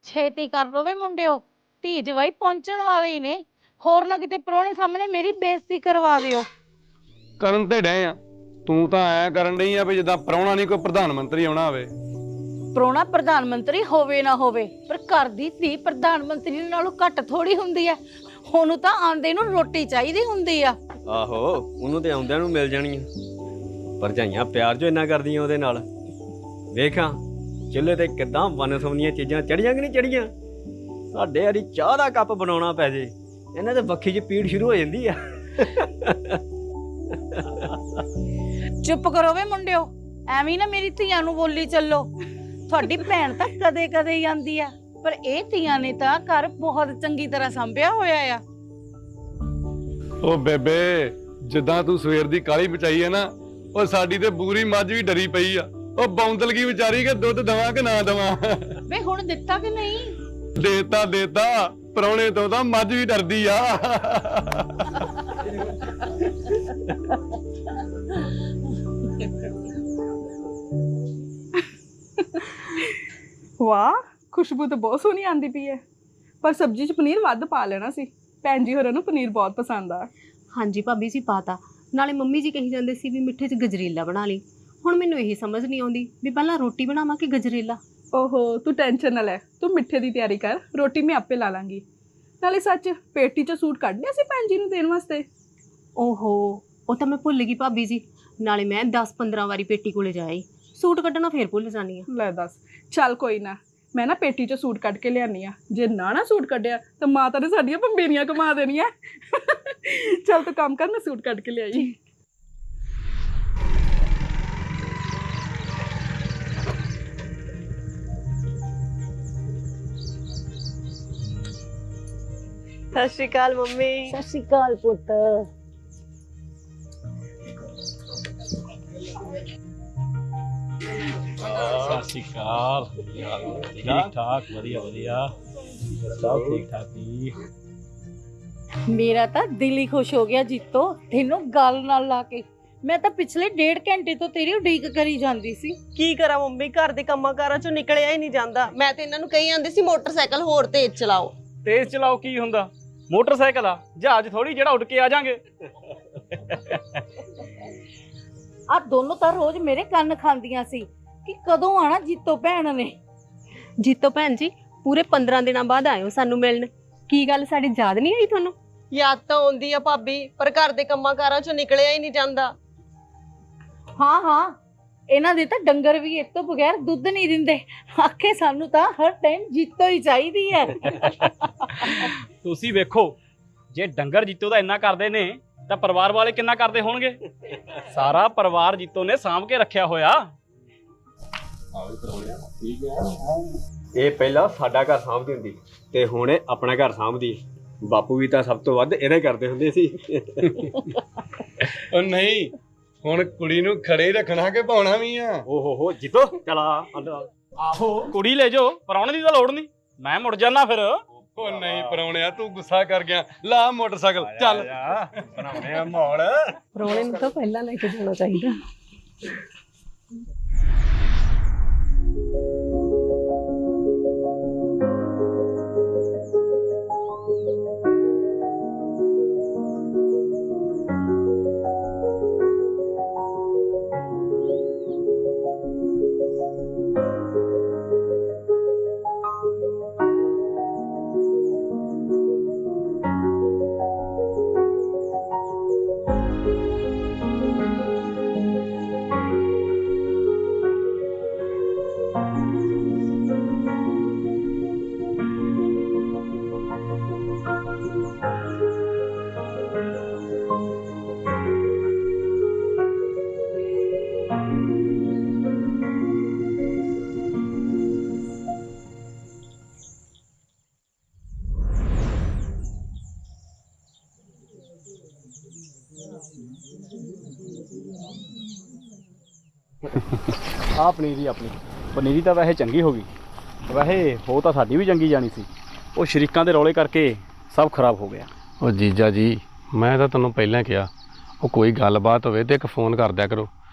ਛੇਤੀ ਕਰ ਲੋ ਵੇ ਮੁੰਡਿਓ, ਧੀ ਜਵਾਈ ਪਹੁੰਚਣ ਵਾਲੇ ਹੀ ਨੇ। ਹੋਰ ਨਾ ਕਿਤੇ ਪ੍ਰਾਹੁਣੇ ਸਾਹਮਣੇ ਮੇਰੀ ਬੇਇੱਜ਼ਤੀ ਕਰਵਾ ਦਿਓ। ਕਰਨ ਤੇ ਡਏ ਆ, ਤੂੰ ਤਾਂ ਐ ਕਰਨ ਡਈ ਆ ਵੀ ਜਿੱਦਾਂ ਪ੍ਰਾਹੁਣਾ ਨਹੀਂ ਕੋਈ ਪ੍ਰਧਾਨ ਮੰਤਰੀ ਆਉਣਾ ਹੋਵੇ। ਪ੍ਰਾਹੁਣਾ ਪ੍ਰਧਾਨ ਮੰਤਰੀ ਹੋਵੇ ਨਾ ਹੋਵੇ, ਪਰ ਘਰ ਦੀ ਧੀ ਪ੍ਰਧਾਨ ਮੰਤਰੀ ਨਾਲੋਂ ਘੱਟ ਥੋੜੀ ਹੁੰਦੀ ਆ। ਉਹਨੂੰ ਤਾਂ ਆਂਦੇ ਨੂੰ ਰੋਟੀ ਚਾਹੀਦੀ ਹੁੰਦੀ ਆ। ਆਹੋ, ਉਹਨੂੰ ਤੇ ਆਉਂਦਿਆਂ ਨੂੰ ਮਿਲ ਜਾਣੀ ਆ। ਭਰਜਾਈਆਂ ਪਿਆਰ ਜੋ ਇੰਨਾ ਕਰਦੀਆਂ ਉਹਦੇ ਨਾਲ। ਵੇਖਾਂ ਚੁੱਲ੍ਹੇ ਤੇ ਕਿੱਦਾਂ ਵੰਨ-ਸੁਵੰਨੀਆਂ ਚੀਜ਼ਾਂ ਚੜੀਆਂ ਕਿ ਨਹੀਂ ਚੜੀਆਂ। ਸਾਡੇ ਵਾਲੀ ਚਾਹ ਦਾ ਕੱਪ ਬਣਾਉਣਾ ਪੈ ਜੇ, ਇਹਨਾਂ ਦੇ ਬੱਖੀ 'ਚ ਪੀੜ ਸ਼ੁਰੂ ਹੋ ਜਾਂਦੀ ਆ। ਚੁੱਪ ਕਰੋ ਵੇ ਮੁੰਡਿਓ, ਐਵੇਂ ਨਾ ਮੇਰੀ ਧੀਆਂ ਨੂੰ ਬੋਲੀ ਚੱਲੋ। ਤੁਹਾਡੀ ਭੈਣ ਤਾਂ ਕਦੇ ਕਦੇ ਹੀ ਆਂਦੀ ਆ, ਪਰ ਇਹ ਧੀਆਂ ਨੇ ਤਾਂ ਘਰ ਬਹੁਤ ਚੰਗੀ ਤਰ੍ਹਾਂ ਸੰਭਿਆ ਹੋਇਆ ਆ। ਉਹ ਬੇਬੇ, ਜਿੱਦਾਂ ਤੂੰ ਸਵੇਰ ਦੀ ਕਾਲੀ ਬਚਾਈ ਹੈ ਨਾ, ਉਹ ਸਾਡੀ ਤੇ ਬੂਰੀ ਮੱਝ ਵੀ ਡਰੀ ਪਈ ਆ। ਉਹ ਬੌਂਦਲ ਕੀ ਵਿਚਾਰੀ ਕਿ ਦੁੱਧ ਦਵਾਂ ਕਿ ਨਾ ਦਵਾਂ। ਵੇ ਹੁਣ ਦਿੱਤਾ ਕਿ ਨਹੀਂ? ਦੇਤਾ ਪ੍ਰਾਹੁਣੇ ਤੋਂ ਤਾਂ ਮੱਝ ਵੀ ਡਰਦੀ ਆ। ਵਾਹ, ਖੁਸ਼ਬੂ ਤਾਂ ਬਹੁਤ ਸੋਹਣੀ ਆਂਦੀ ਪਈ ਹੈ, ਪਰ ਸਬਜ਼ੀ 'ਚ ਪਨੀਰ ਵੱਧ ਪਾ ਲੈਣਾ ਸੀ। ਭੈਣ ਜੀ ਹੋਰਾਂ ਨੂੰ ਪਨੀਰ ਬਹੁਤ ਪਸੰਦ ਆ। ਹਾਂਜੀ ਭਾਬੀ ਜੀ ਪਾਤਾ। ਨਾਲੇ ਮੰਮੀ ਜੀ ਕਹੀ ਜਾਂਦੇ ਸੀ ਵੀ ਮਿੱਠੇ 'ਚ ਗਜਰੇਲਾ ਬਣਾ ਲਈ। ਹੁਣ ਮੈਨੂੰ ਇਹੀ ਸਮਝ ਨਹੀਂ ਆਉਂਦੀ ਵੀ ਪਹਿਲਾਂ ਰੋਟੀ ਬਣਾਵਾਂ ਕਿ ਗਜਰੇਲਾ। ਓਹੋ, ਤੂੰ ਟੈਨਸ਼ਨ ਨਾ ਲੈ, ਤੂੰ ਮਿੱਠੇ ਦੀ ਤਿਆਰੀ ਕਰ, ਰੋਟੀ ਮੈਂ ਆਪੇ ਲਾ ਲਾਂਗੀ। ਨਾਲੇ ਸੱਚ, ਪੇਟੀ 'ਚ ਸੂਟ ਕੱਢ ਲਿਆ ਸੀ ਭੈਣ ਜੀ ਨੂੰ ਦੇਣ ਵਾਸਤੇ? ਓਹੋ, ਉਹ ਤਾਂ ਮੈਂ ਭੁੱਲ ਗਈ ਭਾਬੀ ਜੀ। ਨਾਲੇ ਮੈਂ 10-15 ਵਾਰੀ ਪੇਟੀ ਕੋਲੇ ਜਾਈ, ਸੂਟ ਕੱਢਣਾ ਫੇਰ ਭੁੱਲ ਜਾਨੀ ਆ। ਲੈ ਦੱਸ, ਚੱਲ ਕੋਈ ਨਾ, ਮੈਂ ਨਾ ਪੇਟੀ 'ਚ ਸੂਟ ਕੱਢ ਕੇ ਲਿਆਨੀ ਆ। ਜੇ ਨਾ ਸੂਟ ਕੱਢਿਆ ਤਾਂ ਮਾਤਾ ਨੇ ਸਾਡੀਆਂ ਪੰਬੇਰੀਆਂ ਕਮਾ ਦੇਣੀਆਂ। ਚੱਲ ਤੂੰ ਕੰਮ ਕਰ, ਮੈਂ ਸੂਟ ਕੱਢ ਕੇ ਲਿਆਈ। ਸਤਿ ਸ਼੍ਰੀ ਅਕਾਲ ਮੰਮੀ। ਸਤਿ ਸ਼੍ਰੀ ਅਕਾਲ ਪੁੱਤ। ਸਤਿ ਸ਼੍ਰੀ ਅਕਾਲ। ਠੀਕ ਠਾਕ, ਵਧੀਆ ਵਧੀਆ, ਸਭ ਠੀਕ ਠਾਕ ਜੀ। ਮੇਰਾ ਤਾਂ ਦਿਲ ਹੀ ਖੁਸ਼ ਹੋ ਗਿਆ ਜੀਤੋ, ਤੈਨੂੰ ਗੱਲ ਨਾਲ ਲਾ ਕੇ। ਮੈਂ ਤਾਂ ਪਿਛਲੇ 1.5 ਘੰਟੇ ਤੋਂ ਤੇਰੀ ਉਡੀਕ ਕਰੀ ਜਾਂਦੀ ਸੀ। ਕੀ ਕਰਾਂ ਮੰਮੀ, ਘਰ ਦੇ ਕੰਮਾਂ ਕਾਰਾਂ ਚੋਂ ਨਿਕਲਿਆ ਹੀ ਨਹੀਂ ਜਾਂਦਾ। ਮੈਂ ਤੇ ਇਹਨਾਂ ਨੂੰ ਕਹੀ ਜਾਂਦੀ ਸੀ ਮੋਟਰਸਾਈਕਲ ਹੋਰ ਤੇਜ਼ ਚਲਾਓ। ਤੇਜ਼ ਚਲਾਓ ਕੀ ਹੁੰਦਾ, ਮੋਟਰਸਾਈਕਲ ਆ, ਜਹਾਜ਼ ਥੋੜੀ ਜਿਹੜਾ ਉੱਡ ਕੇ ਆ ਜਾਾਂਗੇ। ਆ ਦੋਨੋਂ ਤਾਂ ਰੋਜ਼ ਮੇਰੇ ਕੰਨ ਖਾਂਦੀਆਂ ਸੀ ਕਿ ਕਦੋਂ ਆਣਾ ਜੀਤੋ ਭੈਣ ਨੇ। ਜੀਤੋ ਭੈਣ ਜੀ, ਪੂਰੇ 15 ਦਿਨਾਂ ਬਾਅਦ ਆਇਓ ਸਾਨੂੰ ਮਿਲਣ। ਕੀ ਗੱਲ ਸਾਡੀ ਯਾਦ ਨਹੀਂ ਆਈ ਤੁਹਾਨੂੰ? ਯਾਦ ਤਾਂ ਆਉਂਦੀ ਆ ਭਾਬੀ, ਪਰ ਘਰ ਦੇ ਕੰਮਾਂ ਕਾਰਾਂ ਚੋਂ ਨਿਕਲਿਆ ਹੀ ਨਹੀਂ ਜਾਂਦਾ। ਹਾਂ, ਇਹਨਾਂ ਦੇ ਤਾਂ ਡੰਗਰ ਵੀ ਇਸ ਤੋਂ ਬਗੈਰ ਦੁੱਧ ਨਹੀਂ ਦਿੰਦੇ। ਆਖੇ ਸਾਨੂੰ ਤਾਂ ਹਰ ਟਾਈਮ ਜੀਤੋ ਹੀ ਚਾਹੀਦੀ ਹੈ। ਤੁਸੀਂ ਵੇਖੋ, ਜੇ ਡੰਗਰ ਜੀਤੋ ਦਾ ਇੰਨਾ ਕਰਦੇ ਨੇ ਤਾਂ ਪਰਿਵਾਰ ਵਾਲੇ ਕਿੰਨਾ ਕਰਦੇ ਹੋਣਗੇ। ਸਾਰਾ ਪਰਿਵਾਰ ਜੀਤੋ ਨੇ ਸਾਂਭ ਕੇ ਰੱਖਿਆ ਹੋਇਆ। ਇਹ ਪਹਿਲਾਂ ਸਾਡਾ ਘਰ ਸਾਂਭਦੀ ਹੁੰਦੀ ਤੇ ਹੁਣ ਇਹ ਆਪਣਾ ਘਰ ਸਾਂਭਦੀ। ਬਾਪੂ ਵੀ ਤਾਂ ਸਭ ਤੋਂ ਵੱਧ ਇਹਦਾ ਹੀ ਕਰਦੇ ਹੁੰਦੇ ਸੀ। ਉਹ ਨਹੀਂ, ਹੁਣ ਕੁੜੀ ਨੂੰ ਖੜੇ ਰੱਖਣਾ ਕਿ ਪਾਉਣਾ ਵੀ ਆ। ਓਹੋ ਜੀਤੋ, ਚਲਾ ਅੰਦਰ। ਆਹੋ, ਕੁੜੀ ਲੈ ਜਾਓ, ਪਰਾਉਣੇ ਦੀ ਤਾਂ ਲੋੜ ਨਹੀਂ, ਮੈਂ ਮੁੜ ਜਾਣਾ ਫਿਰ। ਉਹ ਨਹੀਂ ਪਰਾਉਣਿਆ, ਤੂੰ ਗੁੱਸਾ ਕਰ ਗਿਆ। ਲਾ ਮੋਟਰਸਾਈਕਲ, ਚੱਲ ਬਣਾਉਣੇ ਆ ਮਾਹੌਲ। ਪ੍ਰਾਹੁਣੇ ਨੂੰ ਤਾਂ ਪਹਿਲਾਂ ਲੈ ਕੇ ਜਾਣਾ ਚਾਹੀਦਾ। ਆ ਪਨੀਰੀ ਆਪਣੀ ਪਨੀਰੀ ਤਾਂ ਵੈਸੇ ਚੰਗੀ ਹੋ ਗਈ, ਵੈਸੇ ਹੋ ਤਾਂ ਸਾਡੀ ਵੀ ਚੰਗੀ ਜਾਣੀ ਸੀ। ਉਹ ਸ਼ਰੀਕਾਂ ਦੇ ਰੌਲੇ ਕਰਕੇ ਸਭ ਖਰਾਬ ਹੋ ਗਿਆ। ਉਹ ਜੀਜਾ ਜੀ, ਮੈਂ ਤਾਂ ਤੁਹਾਨੂੰ ਪਹਿਲਾਂ ਕਿਹਾ, ਉਹ ਕੋਈ ਗੱਲਬਾਤ ਹੋਵੇ ਤੇ ਇੱਕ ਫੋਨ ਕਰ ਦਿਆ ਕਰੋ।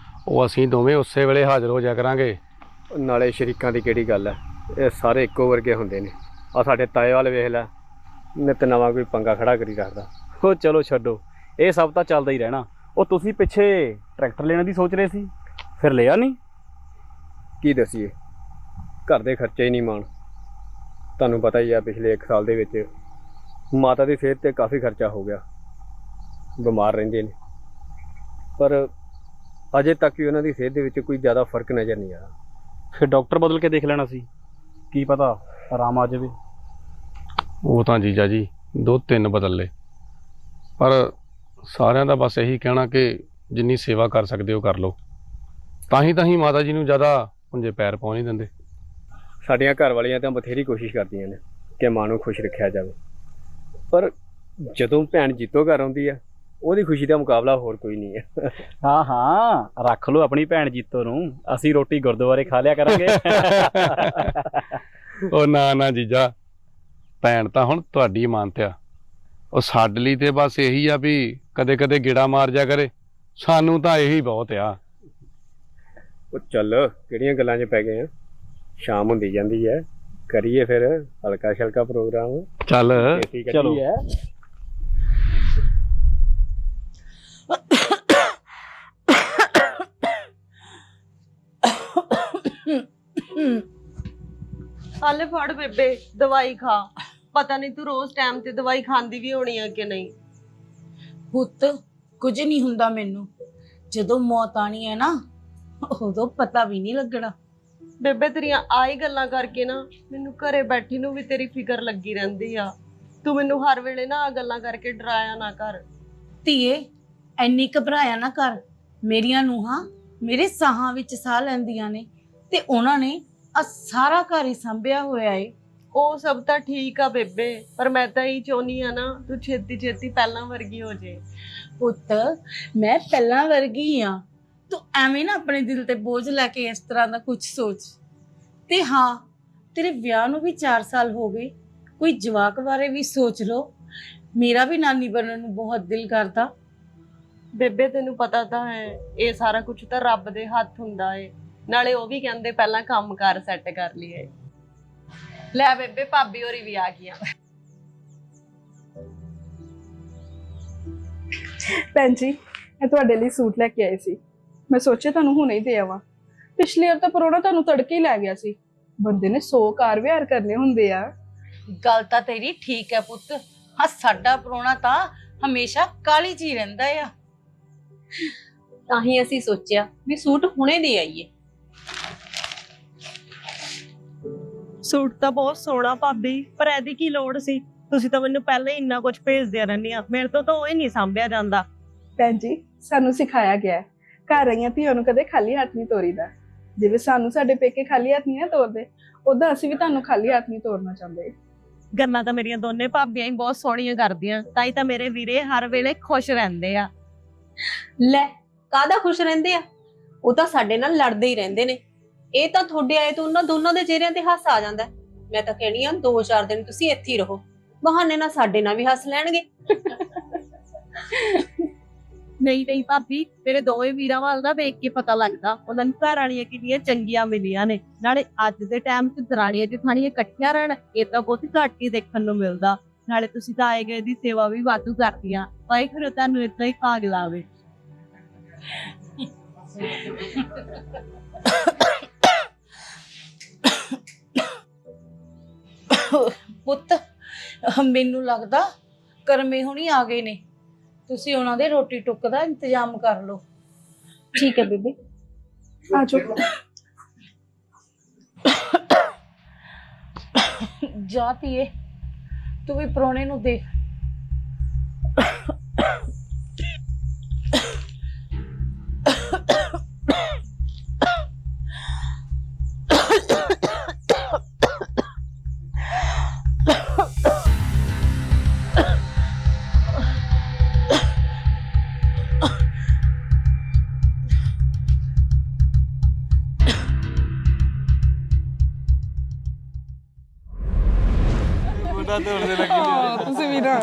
ਉਹ ਅਸੀਂ ਦੋਵੇਂ ਉਸੇ ਵੇਲੇ ਹਾਜ਼ਰ ਹੋ ਜਾ ਕਰਾਂਗੇ। ਨਾਲੇ ਸ਼ਰੀਕਾਂ ਦੀ ਕਿਹੜੀ ਗੱਲ ਹੈ, ਇਹ ਸਾਰੇ ਇੱਕੋ ਵਰਗੇ ਹੁੰਦੇ ਨੇ। ਆ ਸਾਡੇ ਤਾਏ ਵਾਲੇ ਵੇਖ ਲੈ, ਨਿੱਤ ਨਵਾਂ ਕੋਈ ਪੰਗਾ ਖੜਾ ਕਰੀ ਰੱਖਦਾ। ਉਹ ਚਲੋ ਛੱਡੋ, ਇਹ ਸਭ ਤਾਂ ਚੱਲਦਾ ਹੀ ਰਹਿਣਾ। ਉਹ ਤੁਸੀਂ ਪਿੱਛੇ ਟਰੈਕਟਰ ਲੈਣ ਦੀ ਸੋਚ ਰਹੇ ਸੀ, ਫਿਰ ਲਿਆ ਨਹੀਂ? ਕੀ ਦੱਸੀਏ, ਘਰ ਦੇ ਖਰਚੇ ਹੀ ਨਹੀਂ ਮਾਣ। ਤੁਹਾਨੂੰ ਪਤਾ ਹੀ ਆ, ਪਿਛਲੇ 1 ਸਾਲ ਦੇ ਵਿੱਚ ਮਾਤਾ ਦੀ ਸਿਹਤ ਤੇ ਕਾਫੀ ਖਰਚਾ ਹੋ ਗਿਆ, ਬਿਮਾਰ ਰਹਿੰਦੇ ਨੇ। ਪਰ ਅਜੇ ਤੱਕ ਵੀ ਉਹਨਾਂ ਦੀ ਸਿਹਤ ਦੇ ਵਿੱਚ ਕੋਈ ਜ਼ਿਆਦਾ ਫਰਕ ਨਜ਼ਰ ਨਹੀਂ ਆਇਆ। ਫਿਰ ਡਾਕਟਰ ਬਦਲ ਕੇ ਦੇਖ ਲੈਣਾ ਸੀ, ਕੀ ਪਤਾ ਆਰਾਮ ਆ ਜਾਵੇ। ਉਹ ਤਾਂ ਜੀਜਾ ਜੀ 2-3 ਬਦਲ ਲਏ, ਪਰ ਸਾਰਿਆਂ ਦਾ ਬਸ ਇਹੀ ਕਹਿਣਾ ਕਿ ਜਿੰਨੀ ਸੇਵਾ ਕਰ ਸਕਦੇ ਹੋ ਕਰ ਲਓ। ਤਾਂ ਹੀ ਮਾਤਾ ਜੀ ਨੂੰ ਜ਼ਿਆਦਾ ਪੁੰਜੇ ਪੈਰ ਪਾਉਣ ਨਹੀਂ ਦਿੰਦੇ। ਸਾਡੀਆਂ ਘਰ ਵਾਲੀਆਂ ਤਾਂ ਬਥੇਰੀ ਕੋਸ਼ਿਸ਼ ਕਰਦੀਆਂ ਨੇ ਕਿ ਮਾਂ ਨੂੰ ਖੁਸ਼ ਰੱਖਿਆ ਜਾਵੇ, ਪਰ ਜਦੋਂ ਭੈਣ ਜੀਤੋ ਘਰ ਆਉਂਦੀ ਆ, ਉਹਦੀ ਖੁਸ਼ੀ ਦਾ ਮੁਕਾਬਲਾ ਹੋਰ ਕੋਈ ਨਹੀਂ ਹੈ। ਹਾਂ ਹਾਂ, ਰੱਖ ਲਓ ਆਪਣੀ ਭੈਣ ਜੀਤੋ ਨੂੰ, ਅਸੀਂ ਰੋਟੀ ਗੁਰਦੁਆਰੇ ਖਾ ਲਿਆ ਕਰਾਂਗੇ। ਉਹ ਨਾ ਜੀਜਾ, ਭੈਣ ਤਾਂ ਹੁਣ ਤੁਹਾਡੀ ਇਮਾਨਤ ਆ। ਉਹ ਸਾਡੇ ਲਈ ਤੇ ਬਸ ਇਹੀ ਆ ਵੀ ਕਦੇ ਕਦੇ ਗੇੜਾ ਮਾਰ ਜਾ ਕਰੇ, ਸਾਨੂੰ ਤਾਂ ਇਹੀ ਬਹੁਤ ਆ। ਉਹ ਚੱਲ, ਕਿਹੜੀਆਂ ਗੱਲਾਂ 'ਚ ਪੈ ਗਏ ਆ, ਸ਼ਾਮ ਹੁੰਦੀ ਜਾਂਦੀ ਹੈ, ਕਰੀਏ ਫਿਰ ਹਲਕਾ ਸ਼ਲਕਾ ਪ੍ਰੋਗਰਾਮ। ਚੱਲ ਚਲੋ। ਹਾਲੇ ਫੜ ਬੇਬੇ, ਦਵਾਈ ਖਾ। ਪਤਾ ਨਹੀਂ ਤੂੰ ਰੋਜ਼ ਟਾਈਮ ਤੇ ਦਵਾਈ ਖਾਂਦੀ ਵੀ ਹੋਣੀ ਆ ਕਿ ਨਹੀਂ। ਪੁੱਤ ਕੁਝ ਨਹੀਂ ਹੁੰਦਾ ਮੈਨੂੰ, ਜਦੋਂ ਮੌਤ ਆਣੀ ਹੈ ਨਾ ਉਦੋਂ ਪਤਾ ਵੀ ਨਹੀਂ ਲੱਗਣਾ। ਬੇਬੇ ਤੇਰੀਆਂ ਆਈ ਗੱਲਾਂ ਕਰਕੇ ਨਾ ਮੈਨੂੰ ਘਰੇ ਬੈਠੀ ਨੂੰ ਵੀ ਤੇਰੀ ਫਿਕਰ ਲੱਗੀ ਰਹਿੰਦੀ ਆ। ਤੂੰ ਮੈਨੂੰ ਹਰ ਵੇਲੇ ਨਾ ਆ ਗੱਲਾਂ ਕਰਕੇ ਡਰਾਇਆ ਨਾ ਕਰ। ਧੀਏ ਐਨੀ ਘਬਰਾਇਆ ਨਾ ਕਰ। ਮੇਰੀਆਂ ਨੂੰਹਾਂ ਮੇਰੇ ਸਾਹਾਂ ਵਿੱਚ ਸਾਹ ਲੈਂਦੀਆਂ ਨੇ ਤੇ ਉਹਨਾਂ ਨੇ ਆ ਸਾਰਾ ਘਰ ਹੀ ਸੰਭਿਆ ਹੋਇਆ ਏ। ਉਹ ਸਭ ਤਾਂ ਠੀਕ ਆ ਬੇਬੇ, ਪਰ ਮੈਂ ਤਾਂ ਇਹੀ ਚਾਹੁੰਦੀ ਆ ਨਾ ਤੂੰ ਛੇਤੀ ਛੇਤੀ ਪਹਿਲਾਂ ਵਰਗੀ ਹੋ ਜੇ। ਪੁੱਤ ਮੈਂ ਪਹਿਲਾਂ ਵਰਗੀ ਆ, ਤੂੰ ਐਵੇਂ ਨਾ ਆਪਣੇ ਦਿਲ ਤੇ ਬੋਝ ਲੈ ਕੇ ਇਸ ਤਰ੍ਹਾਂ ਦਾ ਕੁਝ ਸੋਚ। ਤੇ ਹਾਂ, ਤੇਰੇ ਵਿਆਹ ਨੂੰ ਵੀ 4 ਸਾਲ ਹੋ ਗਏ, ਕੋਈ ਜਵਾਕ ਬਾਰੇ ਵੀ ਸੋਚ ਲਓ। ਮੇਰਾ ਵੀ ਨਾਨੀ ਬਣਨ ਨੂੰ ਬਹੁਤ ਦਿਲ ਕਰਦਾ। ਬੇਬੇ ਤੈਨੂੰ ਪਤਾ ਤਾਂ ਹੈ, ਇਹ ਸਾਰਾ ਕੁਝ ਤਾਂ ਰੱਬ ਦੇ ਹੱਥ ਹੁੰਦਾ ਏ। ਨਾਲੇ ਉਹ ਵੀ ਕਹਿੰਦੇ ਪਹਿਲਾਂ ਕੰਮ ਕਾਰ ਸੈੱਟ ਕਰ ਲਈਏ। ਲੈ ਬੇਬੇ, ਭਾਬੀ ਹੋਰੀ ਵੀ ਆ ਗਈਆਂ। ਭੈਣ ਜੀ, ਮੈਂ ਤੁਹਾਡੇ ਲਈ ਸੂਟ ਲੈ ਕੇ ਆਈ ਸੀ। ਮੈਂ ਸੋਚਿਆ ਤੁਹਾਨੂੰ ਹੁਣੇ ਹੀ ਦੇ ਆਵਾਂ। ਪਿਛਲੀ ਵਾਰ ਤਾਂ ਪਰੋਣਾ ਤੁਹਾਨੂੰ ਤੜਕੇ ਹੀ ਲੈ ਗਿਆ ਸੀ। ਬੰਦੇ ਨੇ 100 ਕਾਰ ਵਿਹਾਰ ਕਰਨੇ ਹੁੰਦੇ ਆ। ਗੱਲ ਤਾਂ ਤੇਰੀ ਠੀਕ ਹੈ ਪੁੱਤ। ਹਾਂ, ਸਾਡਾ ਪ੍ਰਾਹੁਣਾ ਤਾਂ ਹਮੇਸ਼ਾ ਕਾਲੀ 'ਚ ਹੀ ਰਹਿੰਦਾ ਆ। ਤਾਂ ਹੀ ਅਸੀਂ ਸੋਚਿਆ ਵੀ ਸੂਟ ਹੁਣੇ ਦੇ ਆਈਏ। ਸੂਟ ਤਾਂ ਬਹੁਤ ਸੋਹਣਾ ਭਾਬੀ, ਪਰ ਇਹਦੀ ਕੀ ਲੋੜ ਸੀ? ਤੁਸੀਂ ਤਾਂ ਮੈਨੂੰ ਪਹਿਲਾਂ ਹੀ ਇੰਨਾ ਕੁਝ ਭੇਜਦੇ ਰਹਿੰਦੀਆਂ, ਮੇਰੇ ਤੋਂ ਤਾਂ ਉਹ ਹੀ ਨਹੀਂ ਸੰਭਿਆ ਜਾਂਦਾ। ਭੈਣ ਜੀ, ਸਾਨੂੰ ਸਿਖਾਇਆ ਗਿਆ ਹੈ, ਘਰ ਆਈਆਂ ਧੀਆਂ ਨੂੰ ਕਦੇ ਖਾਲੀ ਹੱਥ ਨਹੀਂ ਤੋਰੀਦਾ। ਜਿਵੇਂ ਸਾਨੂੰ ਸਾਡੇ ਪੇਕੇ ਖਾਲੀ ਹੱਥ ਨਹੀਂ ਨਾ ਤੋਰਦੇ, ਉਦਾਂ ਅਸੀਂ ਵੀ ਤੁਹਾਨੂੰ ਖਾਲੀ ਹੱਥ ਨਹੀਂ ਤੋਰਨਾ ਚਾਹੁੰਦੇ। ਗੱਲਾਂ ਤਾਂ ਮੇਰੀਆਂ ਦੋਨੇ ਭਾਬੀਆਂ ਹੀ ਬਹੁਤ ਸੋਹਣੀਆਂ ਕਰਦੀਆਂ, ਤਾਂ ਹੀ ਤਾਂ ਮੇਰੇ ਵੀਰੇ ਹਰ ਵੇਲੇ ਖੁਸ਼ ਰਹਿੰਦੇ ਆ। ਲੈ, ਕਾਹਦਾ ਖੁਸ਼ ਰਹਿੰਦੇ ਆ? ਉਹ ਤਾਂ ਸਾਡੇ ਨਾਲ ਲੜਦੇ ਹੀ ਰਹਿੰਦੇ ਨੇ। ਇਹ ਤਾਂ ਤੁਹਾਡੇ ਆਏ ਤੋਂ ਉਹਨਾਂ ਦੋਨਾਂ ਦੇ ਚਿਹਰਿਆਂ ਤੇ ਹੱਸ ਆ ਜਾਂਦਾ। ਮੈਂ ਤਾਂ ਕਹਿਣੀ ਆ 2-4 ਦਿਨ ਤੁਸੀਂ ਇੱਥੇ ਹੀ ਰਹੋ, ਬਹਾਨੇ ਨਾਲ ਸਾਡੇ ਨਾਲ ਵੀ ਹੱਸ ਲੈਣਗੇ। ਨਹੀਂ ਨਹੀਂ ਭਾਬੀ, ਮੇਰੇ ਦੋਵੇਂ ਵੀਰਾਂ ਵੱਲ ਦਾ ਵੇਖ ਕੇ ਪਤਾ ਲੱਗਦਾ ਉਹਨਾਂ ਨੂੰ ਘਰ ਵਾਲੀਆਂ ਕਿੰਨੀਆਂ ਚੰਗੀਆਂ ਮਿਲੀਆਂ ਨੇ। ਨਾਲੇ ਅੱਜ ਦੇ ਟਾਈਮ 'ਚ ਦਰਾਣੀਆਂ ਜਠਾਣੀਆਂ ਇਕੱਠੀਆਂ ਰਹਿਣ, ਇਹ ਤਾਂ ਬਹੁਤ ਘੱਟ ਹੀ ਦੇਖਣ ਨੂੰ ਮਿਲਦਾ। ਨਾਲੇ ਤੁਸੀਂ ਤਾਂ ਆਏ ਗਏ ਦੀ ਸੇਵਾ ਵੀ ਵਾਧੂ ਕਰਦੀਆਂ। ਵਾਹਿਗੁਰੂ ਤੁਹਾਨੂੰ ਏਦਾਂ ਹੀ ਭਾਗ ਲਾਵੇ। ਪੁੱਤ ਮੈਨੂੰ ਲੱਗਦਾ ਕਰਮੇ ਹੁਣੀ ਆ ਗਏ ਨੇ, ਤੁਸੀਂ ਉਹਨਾਂ ਦੇ ਰੋਟੀ ਟੁੱਕ ਦਾ ਇੰਤਜ਼ਾਮ ਕਰ ਲਓ। ਠੀਕ ਹੈ ਬੇਬੇ, ਆ ਜਾਓ। ਜਾ ਧੀਏ, ਤੂੰ ਵੀ ਪ੍ਰਾਹੁਣੇ ਨੂੰ ਦੇਖ। ਤੁਸੀਂ ਵੀ ਨਾ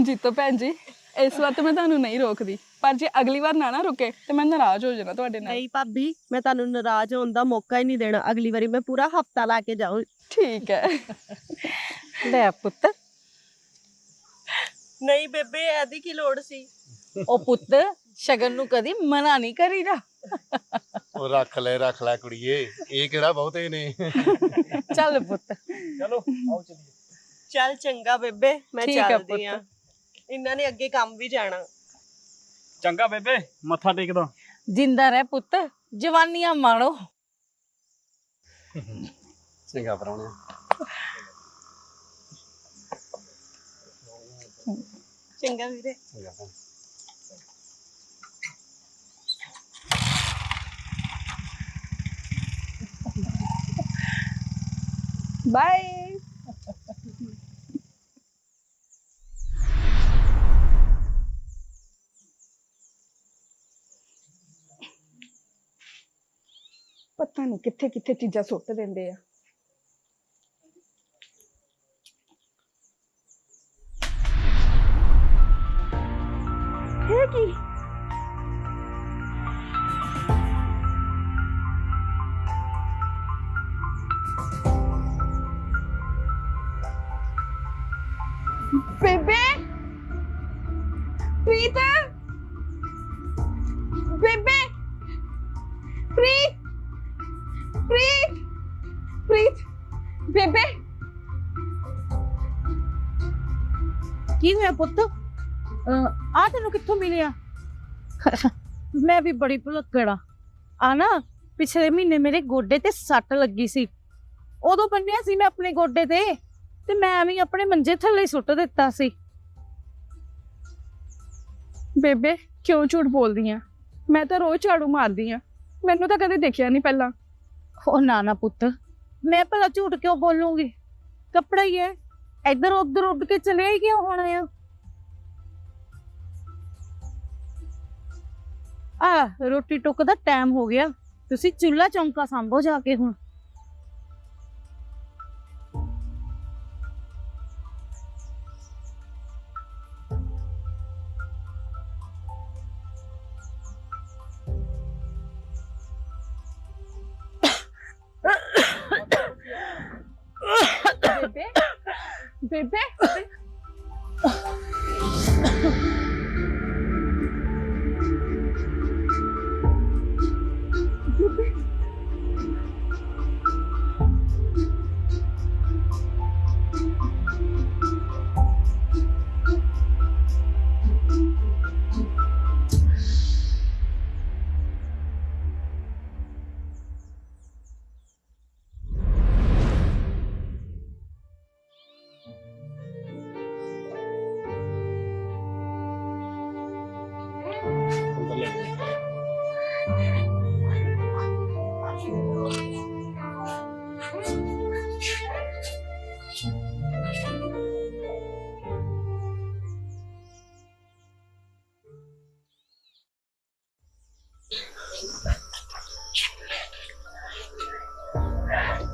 ਜੀਤੋ ਭੈਣ ਜੀ, ਇਸ ਵਾਰ ਤਾਂ ਮੈਂ ਤੁਹਾਨੂੰ ਨਹੀਂ ਰੋਕਦੀ। ਪਰ ਜੇ ਅਗਲੀ ਵਾਰ ਨਾ ਰੁਕੇ ਤੇ ਮੈਂ ਨਾਰਾਜ਼ ਹੋ ਜਾਣਾ ਤੁਹਾਡੇ ਨਾਲ। ਨਹੀਂ ਭਾਬੀ, ਮੈਂ ਤੁਹਾਨੂੰ ਨਾਰਾਜ਼ ਹੋਣ ਦਾ ਮੌਕਾ ਹੀ ਨਹੀਂ ਦੇਣਾ। ਅਗਲੀ ਵਾਰੀ ਮੈਂ ਪੂਰਾ ਹਫਤਾ ਲਾ ਕੇ ਜਾਊਂ। ਠੀਕ ਹੈ। ਲੈ ਪੁੱਤ, ਨਹੀਂ ਬੇਬੇ, ਇਹਦੀ ਕੀ ਲੋੜ ਸੀ? ਉਹ ਪੁੱਤ ਸ਼ਗਨ ਨੂੰ ਕਦੀ ਮਨਾ ਨਹੀਂ ਕਰੀਦਾ। ਉਹ ਰੱਖ ਲੈ ਕੁੜੀਏ, ਇਹ ਕਿਹੜਾ ਬਹੁਤੇ ਨੇ। ਚੱਲ ਪੁੱਤ। ਚਲੋ ਆਓ ਚਲੀਏ। ਚੱਲ ਚੰਗਾ ਬੇਬੇ, ਮੈਂ ਠੀਕ ਆ ਚੱਲਦੀ ਆ। ਪੁੱਤ। ਇਹਨਾਂ ਨੇ ਅੱਗੇ ਕੰਮ ਵੀ ਜਾਣਾ। ਚੰਗਾ ਬੇਬੇ, ਮੱਥਾ ਟੇਕਦਾ। ਜਿੰਦਾ ਰਹਿ ਪੁੱਤ, ਜਵਾਨੀਆਂ ਮਾਣੋ। ਚੰਗਾ ਪਰਾਉਣੇ। ਚੰਗਾ ਵੀਰੇ। ਬਾਏ। ਪਤਾ ਨਹੀਂ ਕਿੱਥੇ ਕਿੱਥੇ ਚੀਜ਼ਾਂ ਸੁੱਟ ਦਿੰਦੇ ਆ। ਇਹ ਕੀ? ਬੇਬੇ, ਪ੍ਰੀਤ, ਬੇਬੇ, ਪ੍ਰੀਤ, ਪ੍ਰੀਤ, ਪ੍ਰੀਤ, ਬੇਬੇ। ਕੀ ਹੋਇਆ ਪੁੱਤ? ਆ ਤੈਨੂੰ ਕਿੱਥੋਂ ਮਿਲਿਆ? ਮੈਂ ਵੀ ਬੜੀ ਭੁਲੱਕੜ ਆ ਨਾ। ਪਿਛਲੇ ਮਹੀਨੇ ਮੇਰੇ ਗੋਡੇ ਤੇ ਸੱਟ ਲੱਗੀ ਸੀ, ਉਦੋਂ ਬੰਨਿਆ ਸੀ ਮੈਂ ਆਪਣੇ ਗੋਡੇ ਤੇ ਮੈਂ ਐਵੇਂ ਹੀ ਆਪਣੇ ਮੰਜੇ ਥੱਲੇ ਸੁੱਟ ਦਿੱਤਾ ਸੀ। ਬੇਬੇ ਕਿਉਂ ਝੂਠ ਬੋਲਦੀ ਆ? ਮੈਂ ਤਾਂ ਰੋਜ਼ ਝਾੜੂ ਮਾਰਦੀ ਆ, ਮੈਨੂੰ ਤਾਂ ਕਦੇ ਦੇਖਿਆ ਨਹੀਂ ਪਹਿਲਾਂ। ਉਹ ਨਾ ਪੁੱਤ, ਮੈਂ ਭਲਾ ਝੂਠ ਕਿਉਂ ਬੋਲੂੰਗੀ? ਕੱਪੜਾ ਹੀ ਹੈ, ਇੱਧਰ ਉੱਧਰ ਉੱਡ ਕੇ ਚਲਿਆ ਹੀ ਕਿਉਂ ਹੋਣਾ ਆ? ਰੋਟੀ ਟੁੱਕ ਦਾ ਟਾਈਮ ਹੋ ਗਿਆ, ਤੁਸੀਂ ਚੁੱਲ੍ਹਾ ਚੌਂਕਾ ਸੰਭੋ ਜਾ ਕੇ ਹੁਣ। ਬੇਬੇ, ਬੇਬੇ,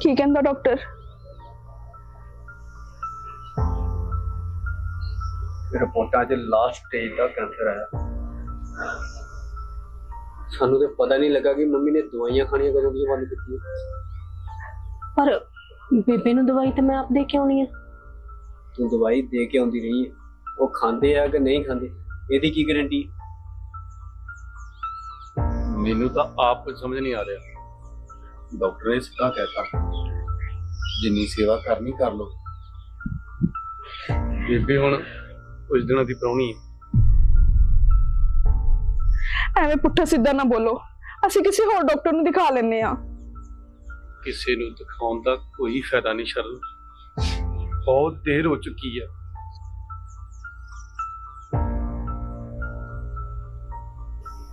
ਕੀ ਕਹਿੰਦਾ ਡਾਕਟਰ? ਰਿਪੋਰਟਾਂ 'ਚ ਲਾਸਟ ਸਟੇਜ ਦਾ ਕੈਂਸਰ ਆਇਆ। ਸਾਨੂੰ ਤੇ ਪਤਾ ਨਹੀਂ ਲੱਗਾ ਕਿ ਮੰਮੀ ਨੇ ਦਵਾਈਆਂ ਖਾਣੀਆਂ ਕਦੋਂ ਦੀ ਬੰਦ ਕੀਤੀਆਂ। ਪਰ ਬੇਬੇ ਨੂੰ ਦਵਾਈ ਤਾਂ ਮੈਂ ਆਪ ਦੇ ਕੇ ਆਉਣੀ ਆ। ਤੂੰ ਦਵਾਈ ਦੇ ਕੇ ਆਉਂਦੀ ਰਹੀ ਹੈ, ਉਹ ਖਾਂਦੇ ਆ ਕਿ ਨਹੀਂ ਖਾਂਦੇ ਇਹਦੀ ਕੀ ਗਾਰੰਟੀ? ਮੈਨੂੰ ਤਾਂ ਆਪ ਕੁਝ ਸਮਝ ਨਹੀਂ ਆ ਰਿਹਾ। ਡਾਕਟਰ ਨੇ ਸਿੱਧਾ ਕਹਿਤਾ, ਜਿੰਨੀ ਸੇਵਾ ਕਰਨੀ ਕਰ ਲੋ। ਬੇਬੇ ਹੁਣ ਕੁਝ ਦਿਨਾਂ ਦੀ ਪ੍ਰਾਹੁਣੀ ਹੈ। ਐਵੇਂ ਪੁੱਠਾ ਸਿੱਧਾ ਨਾ ਬੋਲੋ, ਅਸੀਂ ਕਿਸੇ ਹੋਰ ਡਾਕਟਰ ਨੂੰ ਦਿਖਾ ਲੈਣੇ ਆ। ਕਿਸੇ ਨੂੰ ਦਿਖਾਉਣ ਦਾ ਕੋਈ ਫਾਇਦਾ ਨਹੀਂ ਸ਼ਰਨ, ਬਹੁਤ ਦੇਰ ਹੋ ਚੁੱਕੀ ਹੈ।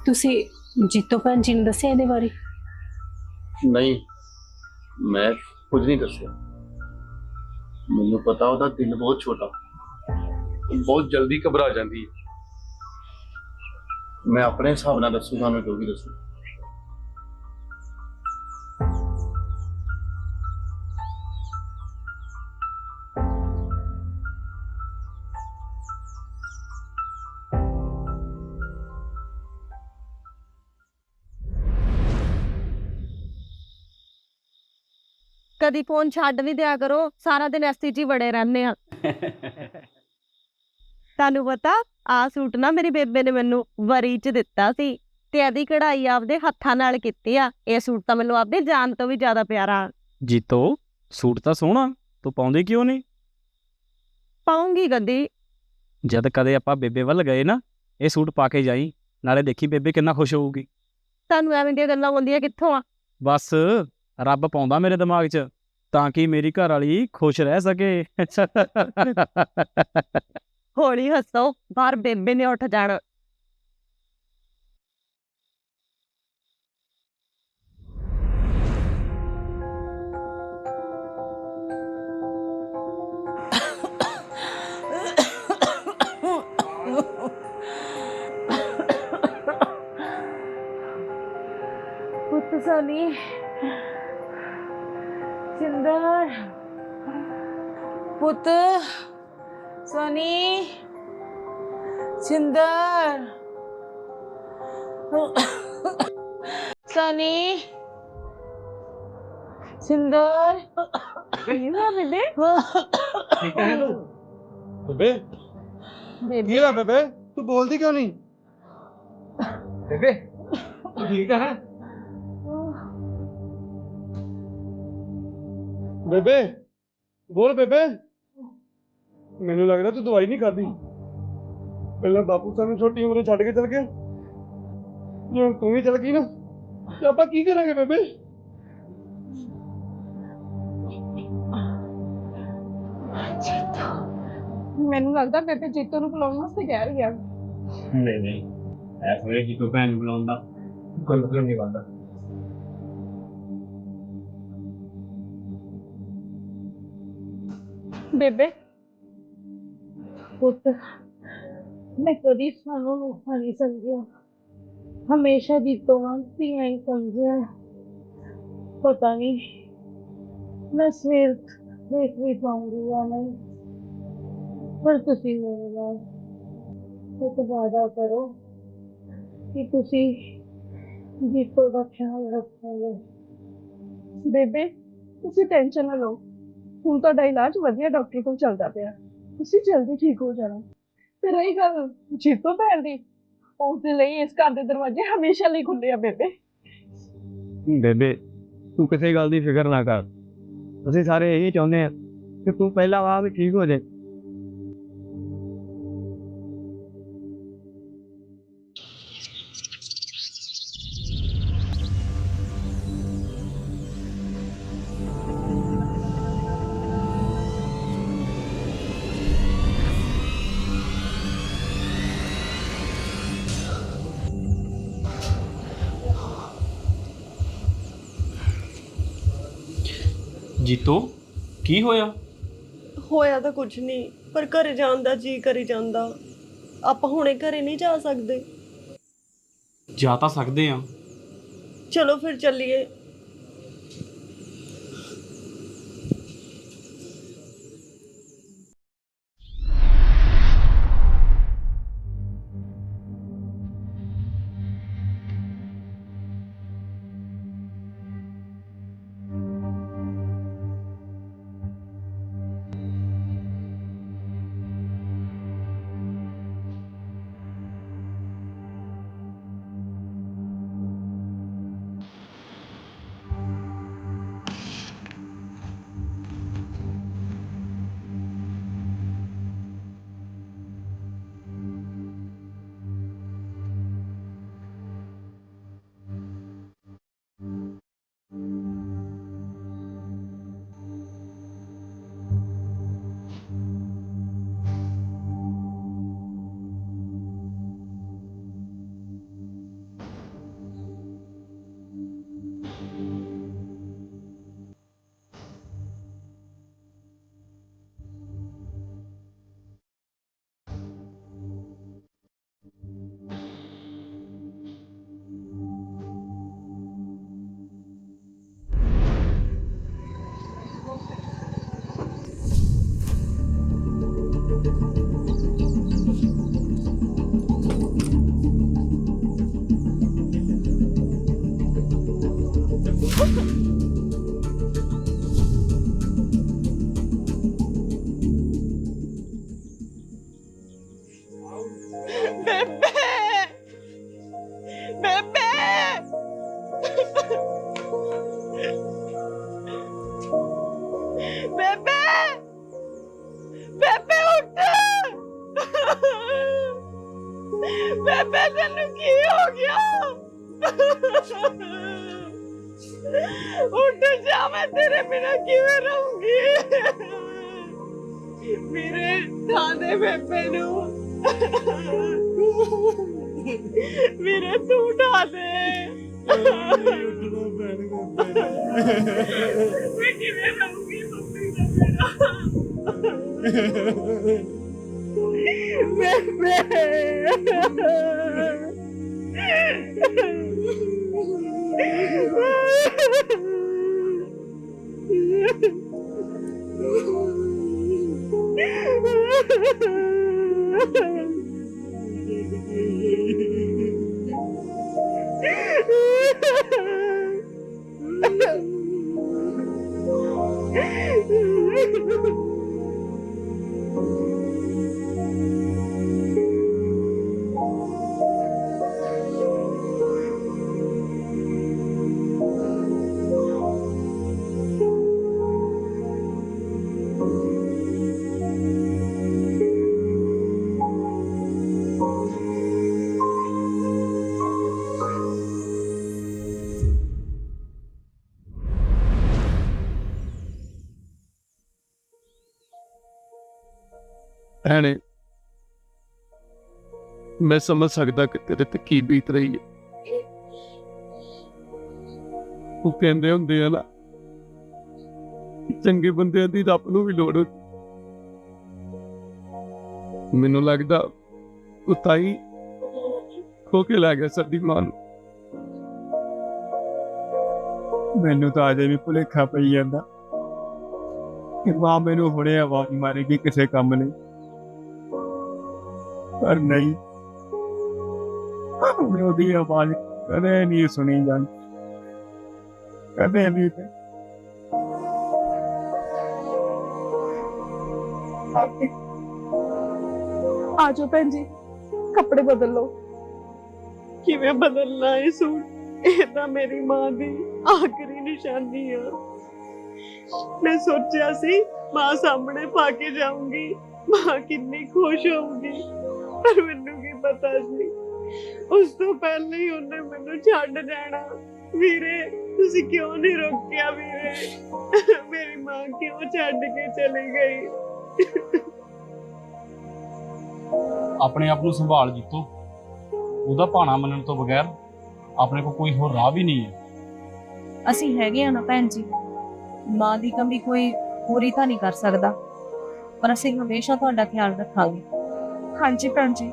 ਤੁਸੀਂ ਜੀਤੋ ਭੈਣ ਜੀ ਨੂੰ ਦੱਸਿਆ ਇਹਦੇ ਬਾਰੇ? ਨਹੀਂ, ਮੈਂ ਕੁਝ ਨਹੀਂ ਦੱਸਿਆ। ਮੈਨੂੰ ਪਤਾ ਉਹਦਾ ਦਿਲ ਬਹੁਤ ਛੋਟਾ, ਬਹੁਤ ਜਲਦੀ ਘਬਰਾ ਜਾਂਦੀ ਹੈ। ਮੈਂ ਆਪਣੇ ਹਿਸਾਬ ਨਾਲ ਦੱਸੂ ਤੁਹਾਨੂੰ ਜੋ ਵੀ ਦੱਸੂ। ਕਦੀ ਫੋਨ ਛੱਡ ਵੀ ਦਿਆ ਕਰੋ, ਸਾਰਾ ਦਿਨ ਐਸੀ 'ਚ ਹੀ ਵੜੇ ਰਹਿੰਦੇ ਆ। ਤੁਹਾਨੂੰ ਪਤਾ ਆ ਸੂਟ ਨਾ ਮੇਰੀ ਬੇਬੇ ਨੇ ਮੈਨੂੰ ਵਰੀ 'ਚ ਦਿੱਤਾ ਸੀ ਤੇ ਇਹਦੀ ਕਢਾਈ ਆਪਦੇ ਹੱਥਾਂ ਨਾਲ ਕੀਤੀ ਆ। ਇਹ ਸੂਟ ਤਾਂ ਮੈਨੂੰ ਆਪਦੀ ਜਾਨ ਤੋਂ ਵੀ ਜ਼ਿਆਦਾ ਪਿਆਰਾ। ਜੀਤੋ ਸੂਟ ਤਾਂ ਸੋਹਣਾ, ਤੂੰ ਪਾਉਂਦੀ ਕਿਉਂ ਨਹੀਂ? ਪਾਉਂਗੀ ਕਦੀ। ਜਦ ਕਦੇ ਆਪਾਂ ਬੇਬੇ ਵੱਲ ਗਏ ਨਾ, ਇਹ ਸੂਟ ਪਾ ਕੇ ਜਾਈ, ਨਾਲੇ ਦੇਖੀ ਬੇਬੇ ਕਿੰਨਾ ਖੁਸ਼ ਹੋਊਗੀ। ਤੁਹਾਨੂੰ ਐਵੇਂ ਦੀਆਂ ਗੱਲਾਂ ਆਉਂਦੀਆਂ ਕਿੱਥੋਂ ਆ? ਬਸ ਰੱਬ ਪਾਉਂਦਾ ਮੇਰੇ ਦਿਮਾਗ 'ਚ ਤਾਂ ਕਿ ਮੇਰੀ ਘਰ ਵਾਲੀ ਖੁਸ਼ ਰਹਿ ਸਕੇ। ਹੌਲੀ ਹੱਸੋ, ਬਾਹਰ ਬੇਬੇ ਨੇ ਉੱਠ ਜਾਣਾ। ਪੁੱਤ ਸੋਨੀ, ਸਿੰਦਰ, ਪੁੱਤ ਸੋਨੀ, ਸਿੰਦਰ, ਸੋਨੀ, ਸਿੰਦਰ। ਕੀ ਹੋਇਆ ਬੇਬੇ? ਠੀਕ ਹੈ ਤੂੰ ਬੇਬੇ? ਕੀ ਹੋਇਆ ਬੇਬੇ? ਤੂੰ ਬੋਲਦੀ ਕਿਉਂ ਨਹੀਂ? ਬੇਬੇ ਤੂੰ ਠੀਕ ਹੈ? ਬੇਬੇ ਬੋਲ ਬੇਬੇ। ਮੈਨੂੰ ਲੱਗਦਾ ਤੂੰ ਦਵਾਈ ਨਹੀਂ ਖਾਦੀ। ਪਹਿਲਾਂ ਬਾਪੂ ਸਾਨੂੰ ਛੋਟੀ ਉਮਰੇ ਛੱਡ ਕੇ ਚਲ ਗਿਆ, ਜੇ ਹੁਣ ਤੂੰ ਵੀ ਚਲ ਗਈ ਨਾ ਤੇ ਆਪਾਂ ਕੀ ਕਰਾਂਗੇ ਬੇਬੇ? ਮੈਨੂੰ ਲੱਗਦਾ ਬੇਬੇ ਜੀਤੋ ਨੂੰ ਬੁਲਾਉਣ ਵਾਸਤੇ ਕਹਿ ਰਹੀ ਆ। ਨਹੀਂ ਨਹੀਂ, ਐਸ ਵੇਲੇ ਜੀਤੋ ਭੈਣ ਨੂੰ ਬੁਲਾਉਂਦਾ ਕੋਈ ਮਤਲਬ ਨਹੀਂ ਬਣਦਾ। ਬੇਬੇ ਪੁੱਤ ਮੈਂ ਕਦੀ ਸਾਨੂੰ ਰੋਕਾ ਨਹੀਂ ਸਮਝਿਆ, ਹਮੇਸ਼ਾ ਜੀਤੋ ਵਾਂਗ ਧੀਆਂ ਹੀ ਸਮਝਿਆ। ਪਤਾ ਨਹੀਂ ਮੈਂ ਸਵੇਰ ਦੇਖ ਵੀ ਪਾਉਂਗੀ ਜਾਂ ਨਹੀਂ, ਪਰ ਤੁਸੀਂ ਮੇਰੇ ਨਾਲ ਇੱਕ ਵਾਅਦਾ ਕਰੋ ਕਿ ਤੁਸੀਂ ਜੀਤੋ ਦਾ ਖਿਆਲ ਰੱਖੋਗੇ। ਬੇਬੇ ਤੁਸੀਂ ਟੈਨਸ਼ਨ ਨਾ ਲਓ, ਹੁਣ ਤੁਹਾਡਾ ਇਲਾਜ ਵਧੀਆ ਡਾਕਟਰ ਕੋਲ ਚੱਲਦਾ ਪਿਆ, ਤੁਸੀਂ ਜਲਦੀ ਠੀਕ ਹੋ ਜਾਣਾ। ਤੇ ਰਹੀ ਗੱਲ ਜੀਤੋ ਭੈਣ ਦੀ, ਉਸਦੇ ਲਈ ਇਸ ਘਰ ਦੇ ਦਰਵਾਜ਼ੇ ਹਮੇਸ਼ਾ ਲਈ ਖੁੱਲੇ ਆ ਬੇਬੇ। ਬੇਬੇ ਤੂੰ ਕਿਸੇ ਗੱਲ ਦੀ ਫਿਕਰ ਨਾ ਕਰ, ਅਸੀਂ ਸਾਰੇ ਇਹੀ ਚਾਹੁੰਦੇ ਆ ਕਿ ਤੂੰ ਪਹਿਲਾਂ ਆ ਵੀ ਠੀਕ ਹੋ ਜਾਏ। ਜੀਤੋ ਕੀ ਹੋਇਆ? ਹੋਇਆ ਤਾਂ ਕੁਝ ਨਹੀਂ, ਪਰ ਘਰੇ ਜਾਣ ਦਾ ਜੀ ਕਰੀ ਜਾਂਦਾ। ਆਪਾਂ ਹੁਣੇ ਘਰੇ ਨਹੀਂ ਜਾ ਸਕਦੇ। ਜਾ ਤਾਂ ਸਕਦੇ ਆ। ਚਲੋ ਫਿਰ ਚੱਲੀਏ। ਬੇਬੇ ਤੈਨੂੰ ਕੀ ਹੋ ਗਿਆ? ਉੱਠ ਜਾ, ਮੈਂ ਤੇਰੇ ਬਿਨਾ ਕਿਵੇਂ ਰਹੂੰਗੀ? ਮੇਰੇ ਠਾ ਦੇ ਬੇਬੇ ਨੂੰ। ਮੇਰੇ ਤੂੰ ਠਾ ਦੇ। ਮੈਂ ਕਿਵੇਂ ਰਹੂੰਗੀ ਮੰਮੀ ਦਾ ਭੈਣੇ, ਮੈਂ ਸਮਝ ਸਕਦਾ ਕਿ ਤੇਰੇ ਤੇ ਕੀ ਬੀਤ ਰਹੀ ਹੈ। ਉਹ ਕਹਿੰਦੇ ਹੁੰਦੇ ਆ ਨਾ, ਚੰਗੇ ਬੰਦਿਆਂ ਦੀ ਰੱਬ ਨੂੰ ਵੀ ਲੋੜ ਹੁੰਦੀ। ਮੈਨੂੰ ਲੱਗਦਾ ਉਹ ਤਾਈ ਖੋ ਕੇ ਲੈ ਗਿਆ ਸਾਡੀ ਮਾਂ ਨੂੰ। ਮੈਨੂੰ ਤਾਂ ਅਜੇ ਵੀ ਭੁਲੇਖਾ ਪਈ ਜਾਂਦਾ ਕਿ ਮਾਂ ਮੈਨੂੰ ਹੁਣੇ ਆਵਾਜ਼ ਮਾਰੇਗੀ ਕਿਸੇ ਕੰਮ ਲਈ, ਪਰ ਨਹੀਂ, ਉਹਦੀ ਆਵਾਜ਼ ਕਦੇ ਨਹੀਂ ਸੁਣੀ ਜਾਂਦੀ, ਕਦੇ ਨਹੀਂ। ਆ ਜਾਓ ਭੈਣ ਜੀ, ਕੱਪੜੇ ਬਦਲ ਲਓ। ਕਿਵੇਂ ਬਦਲਣਾ ਇਹ ਸੂਟ? ਇਹ ਤਾਂ ਮੇਰੀ ਮਾਂ ਦੀ ਆਖਰੀ ਨਿਸ਼ਾਨੀ ਆ। ਮੈਂ ਸੋਚਿਆ ਸੀ ਮਾਂ ਸਾਹਮਣੇ ਪਾ ਕੇ ਜਾਊਂਗੀ, ਮਾਂ ਕਿੰਨੀ ਖੁਸ਼ ਹੋਊਗੀ, ਪਰ ਮੈਨੂੰ ਕੀ ਪਤਾ ਸੀ ਉਸ ਤੋਂ ਪਹਿਲਾਂ ਹੀ ਉਹਨੇ ਮੈਨੂੰ ਛੱਡ ਜਾਣਾ। ਵੀਰੇ, ਤੁਸੀਂ ਕਿਉਂ ਨਹੀਂ ਰੋਕਿਆ? ਵੀਰੇ, ਮੇਰੀ ਮਾਂ ਕਿਉਂ ਛੱਡ ਕੇ ਚਲੀ ਗਈ? ਆਪਣੇ ਆਪ ਨੂੰ ਸੰਭਾਲ ਜੀਤੋ। ਉਹਦਾ ਭਾਣਾ ਮੰਨਣ ਤੋਂ ਬਗੈਰ ਆਪਣੇ ਕੋਲ ਕੋਈ ਹੋਰ ਰਾਹ ਵੀ ਨਹੀਂ ਹੈ। ਅਸੀਂ ਹੈਗੇ ਆ ਨਾ ਭੈਣ ਜੀ, ਮਾਂ ਦੀ ਕਮੀ ਕੋਈ ਪੂਰੀ ਤਾਂ ਨਹੀਂ ਕਰ ਸਕਦਾ, ਪਰ ਅਸੀਂ ਹਮੇਸ਼ਾ ਤੁਹਾਡਾ ਖਿਆਲ ਰੱਖਾਂਗੇ। ਹਾਂਜੀ ਭੈਣ ਜੀ,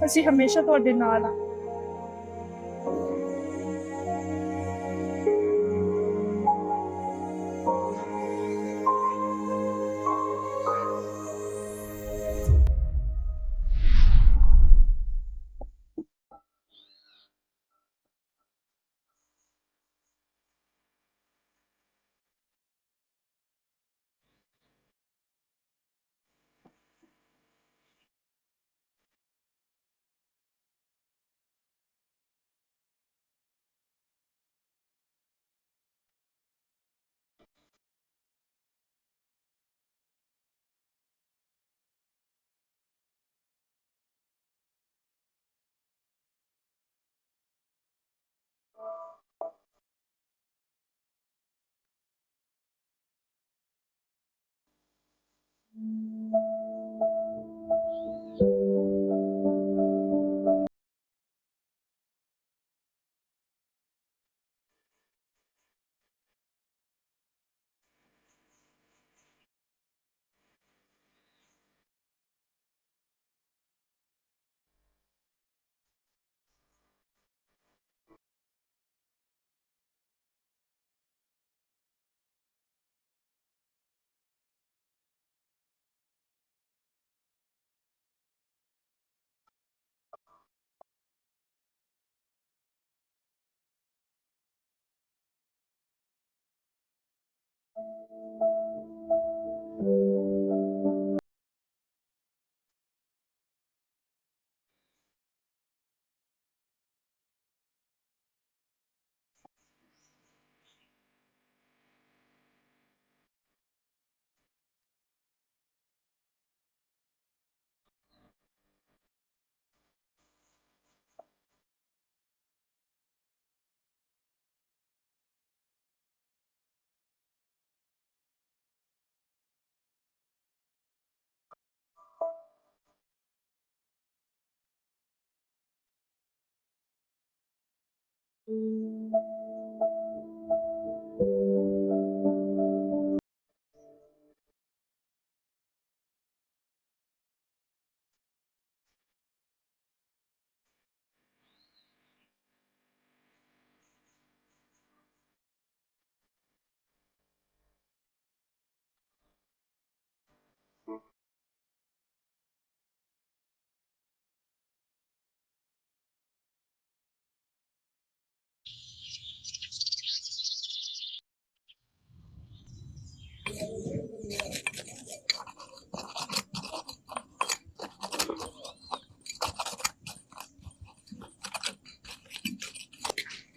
ਅਸੀਂ ਹਮੇਸ਼ਾ ਤੁਹਾਡੇ ਨਾਲ ਆ।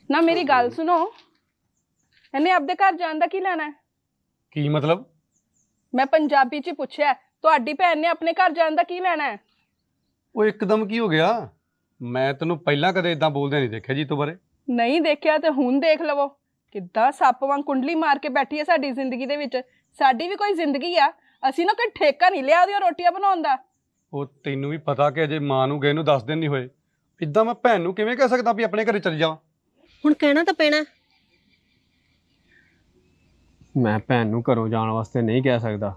ਨਾ ਮੇਰੀ ਗੱਲ ਸੁਣੋ, ਇਹਨੇ ਆਪਦੇ ਘਰ ਜਾਣ ਦਾ ਕੀ ਲੈਣਾ ਹੈ? ਕੀ ਮਤਲਬ? ਮੈਂ ਪੰਜਾਬੀ ਚ ਹੀ ਪੁੱਛਿਆ, ਤੁਹਾਡੀ ਭੈਣ ਨੇ ਆਪਣੇ ਘਰ ਜਾਣ ਦਾ ਕੀ ਲੈਣਾ ਹੈ? ਉਹ ਇੱਕਦਮ ਕੀ ਹੋ ਗਿਆ? ਮੈਂ ਤੈਨੂੰ ਪਹਿਲਾਂ ਕਦੇ ਇਦਾਂ ਬੋਲਦੇ ਨਹੀਂ ਦੇਖਿਆ ਜੀ ਤੋਂ ਬਾਰੇ। ਨਹੀਂ ਦੇਖਿਆ ਤੇ ਹੁਣ ਦੇਖ ਲਵੋ, ਕਿੱਦਾਂ ਸੱਪ ਵਾਂਗ ਕੁੰਡਲੀ ਮਾਰ ਕੇ ਬੈਠੀ ਹੈ ਸਾਡੀ ਜ਼ਿੰਦਗੀ ਦੇ ਵਿੱਚ। ਸਾਡੀ ਵੀ ਕੋਈ ਜ਼ਿੰਦਗੀ ਆ, ਅਸੀਂ ਨਾ ਕੋਈ ਠੇਕਾ ਨਹੀਂ ਲਿਆ ਉਹਦੀਆਂ ਰੋਟੀਆਂ ਬਣਾਉਣ ਦਾ। ਉਹ ਤੈਨੂੰ ਵੀ ਪਤਾ ਕਿ ਅਜੇ ਮਾਂ ਨੂੰ ਗਏ ਨੂੰ 10 ਦਿਨ ਨਹੀਂ ਹੋਏ, ਇਦਾਂ ਮੈਂ ਭੈਣ ਨੂੰ ਕਿਵੇਂ ਕਹਿ ਸਕਦਾ ਵੀ ਆਪਣੇ ਘਰੇ ਚੱਲ ਜਾ? ਹੁਣ ਕਹਿਣਾ ਤਾਂ ਪੈਣਾ। ਮੈਂ ਭੈਣ ਨੂੰ ਘਰੋਂ ਜਾਣ ਵਾਸਤੇ ਨਹੀਂ ਕਹਿ ਸਕਦਾ,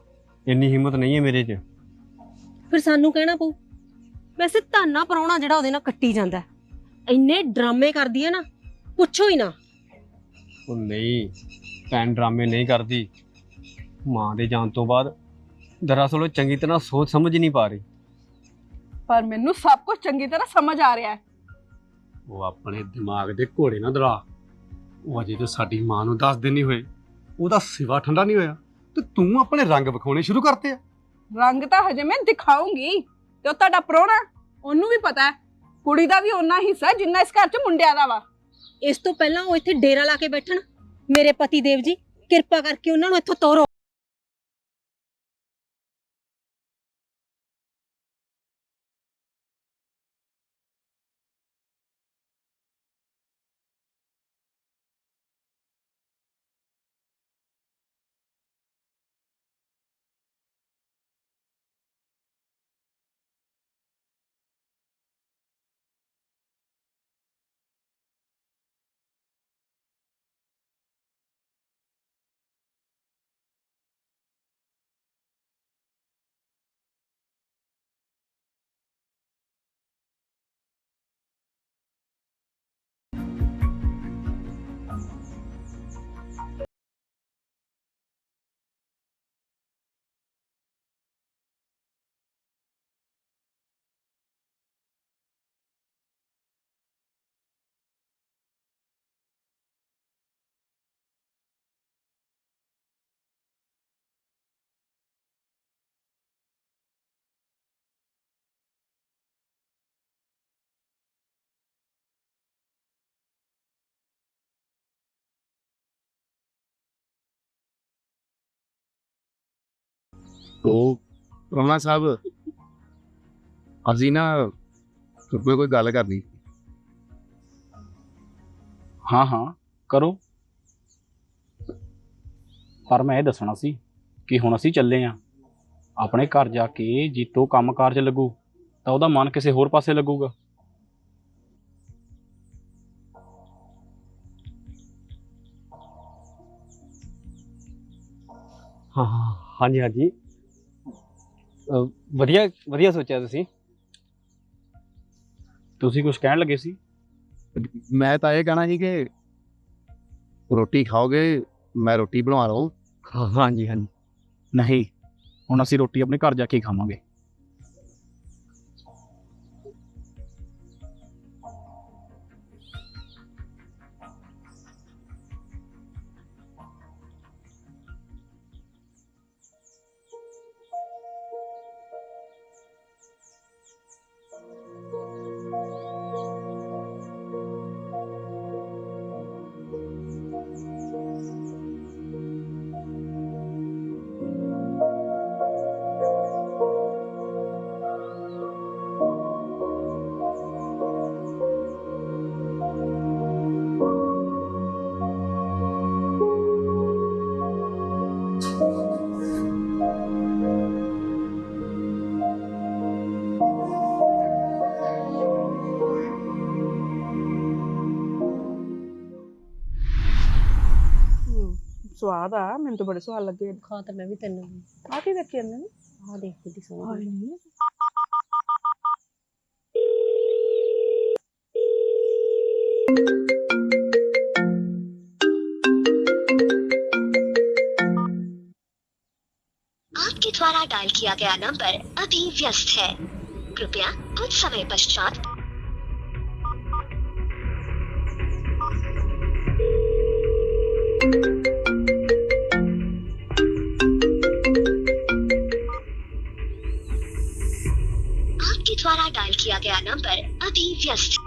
ਇੰਨੀ ਹਿੰਮਤ ਨਹੀਂ ਹੈ ਮੇਰੇ 'ਚ। ਫਿਰ ਸਾਨੂੰ ਕਹਿਣਾ ਪਊ। ਵੈਸੇ ਧਾਨਾ ਪਰਾਉਣਾ ਜਿਹੜਾ ਉਹਦੇ ਨਾਲ ਕੱਟੀ ਜਾਂਦਾ, ਇੰਨੇ ਡਰਾਮੇ ਕਰਦੀ ਹੈ ਨਾ, ਪੁੱਛੋ ਹੀ ਨਾ। ਉਹ ਨਹੀਂ, ਭੈਣ ਡਰਾਮੇ ਨਹੀਂ ਕਰਦੀ। ਮਾਂ ਦੇ ਜਾਣ ਤੋਂ ਬਾਅਦ ਦਰਅਸਲ ਉਹ ਚੰਗੀ ਤਰ੍ਹਾਂ ਸੋਚ ਸਮਝ ਨਹੀਂ ਪਾ ਰਹੀ। ਪਰ ਮੈਨੂੰ ਸਭ ਕੁਝ ਚੰਗੀ ਤਰ੍ਹਾਂ ਸਮਝ ਆ ਰਿਹਾ ਹੈ। ਉਹ ਆਪਣੇ ਦਿਮਾਗ ਦੇ ਘੋੜੇ ਨਾ ਦੜਾ। ਉਹ ਅਜੇ ਤੇ ਸਾਡੀ ਮਾਂ ਨੂੰ 10 ਦਿਨ ਨਹੀਂ ਹੋਏ, ਉਹਦਾ ਸਿਵਾ ਠੰਡਾ ਨਹੀਂ ਹੋਇਆ ਤੇ ਤੂੰ ਆਪਣੇ ਰੰਗ ਵਿਖਾਉਣੇ ਸ਼ੁਰੂ ਕਰਤੇ ਆ। ਰੰਗ ਤਾਂ ਹਜੇ ਮੈਂ ਦਿਖਾਉਂਗੀ, ਤੇ ਉਹ ਤੁਹਾਡਾ ਪ੍ਰਾਹੁਣਾ, ਉਹਨੂੰ ਵੀ ਪਤਾ ਹੈ ਕੁੜੀ ਦਾ ਵੀ ਓਨਾ ਹਿੱਸਾ ਜਿੰਨਾ ਇਸ ਘਰ 'ਚ ਮੁੰਡਿਆਂ ਦਾ ਵਾ। ਇਸ ਤੋਂ ਪਹਿਲਾਂ ਉਹ ਇੱਥੇ ਡੇਰਾ ਲਾ ਕੇ ਬੈਠਣ। ਮੇਰੇ ਪਤੀ ਦੇਵ ਜੀ, ਕਿਰਪਾ ਕਰਕੇ ਉਹਨਾਂ ਨੂੰ ਇੱਥੋਂ ਤੋਰੋ। ਉਹ ਰਮਨਾ ਸਾਹਿਬ, ਅਸੀਂ ਨਾ ਤੁਹਾਡੇ ਕੋਈ ਗੱਲ ਕਰਨੀ। ਹਾਂ ਹਾਂ ਕਰੋ, ਪਰ ਮੈਂ ਇਹ ਦੱਸਣਾ ਸੀ ਕਿ ਹੁਣ ਅਸੀਂ ਚੱਲੇ ਆਂ। ਆਪਣੇ ਘਰ ਜਾ ਕੇ ਜੀਤੋ ਕੰਮਕਾਰ 'ਚ ਲੱਗੂ ਤਾਂ ਉਹਦਾ ਮਨ ਕਿਸੇ ਹੋਰ ਪਾਸੇ ਲੱਗੂਗਾ। ਹਾਂ ਹਾਂ, ਹਾਂਜੀ ਹਾਂਜੀ, ਵਧੀਆ ਵਧੀਆ ਸੋਚਿਆ ਤੁਸੀਂ। ਤੁਸੀਂ ਕੁਝ ਕਹਿਣ ਲੱਗੇ ਸੀ? ਮੈਂ ਤਾਂ ਇਹ ਕਹਿਣਾ ਸੀ ਕਿ ਰੋਟੀ ਖਾਓਗੇ, ਮੈਂ ਰੋਟੀ ਬਣਵਾ ਲਵਾਂ। ਹਾਂਜੀ ਹਾਂਜੀ, ਨਹੀਂ, ਹੁਣ ਅਸੀਂ ਰੋਟੀ ਆਪਣੇ ਘਰ ਜਾ ਕੇ ਖਾਵਾਂਗੇ। ਸਵਾਦ ਆ, ਮੈਨੂੰ ਤਾਂ ਬੜੇ ਸਵਾਦ ਲੱਗੇ। ਖਾ ਤਾਂ ਮੈਂ ਵੀ ਤੈਨੂੰ ਆ ਕੀ ਦੇਖੀ ਜਾਂਦੇ ਨੇ? ਆ ਦੇਖ ਕਿੱਡੀ ਸੋਹਣੀ आपके द्वारा डायल किया गया नंबर अभी व्यस्त है, कृपया कुछ समय पश्चात आपके द्वारा डायल किया गया नंबर अभी व्यस्त है।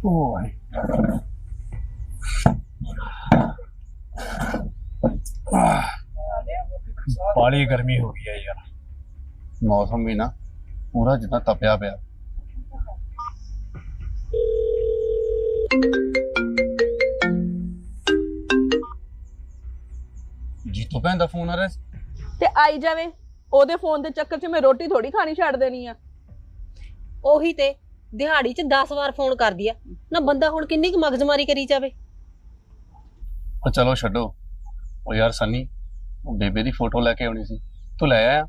ਓਏ ਬਾਲੀ ਗਰਮੀ ਹੋ ਗਈ ਹੈ ਯਾਰ। ਮੌਸਮ ਵੀ ਨਾ ਪੂਰਾ ਜਿੱਦਾਂ ਤਪਿਆ ਪਿਆ। ਜੀਤੋ ਭੈਣ ਦਾ ਫੋਨ ਆ ਰਿਹਾ ਸੀ। ਤੇ ਆਈ ਜਾਵੇ, ਉਹਦੇ ਫੋਨ ਦੇ ਚੱਕਰ 'ਚ ਮੈਂ ਰੋਟੀ ਥੋੜੀ ਖਾਣੀ ਛੱਡ ਦੇਣੀ ਆ। ਉਹੀ ਤੇ ਦਿਹਾੜੀ 'ਚ 10 ਵਾਰ ਫੋਨ ਕਰਦੀ ਆ ਨਾ, ਬੰਦਾ ਹੁਣ ਕਿੰਨੀ ਕੁ ਮਗਜਮਾਰੀ ਕਰੀ ਜਾਵੇ। ਉਹ ਚਲੋ ਛੱਡੋ। ਉਹ ਯਾਰ ਸਨੀ, ਉਹ ਬੇਬੇ ਦੀ ਫੋਟੋ ਲੈ ਕੇ ਆਉਣੀ ਸੀ, ਤੂੰ ਲੈ ਆਇਆ?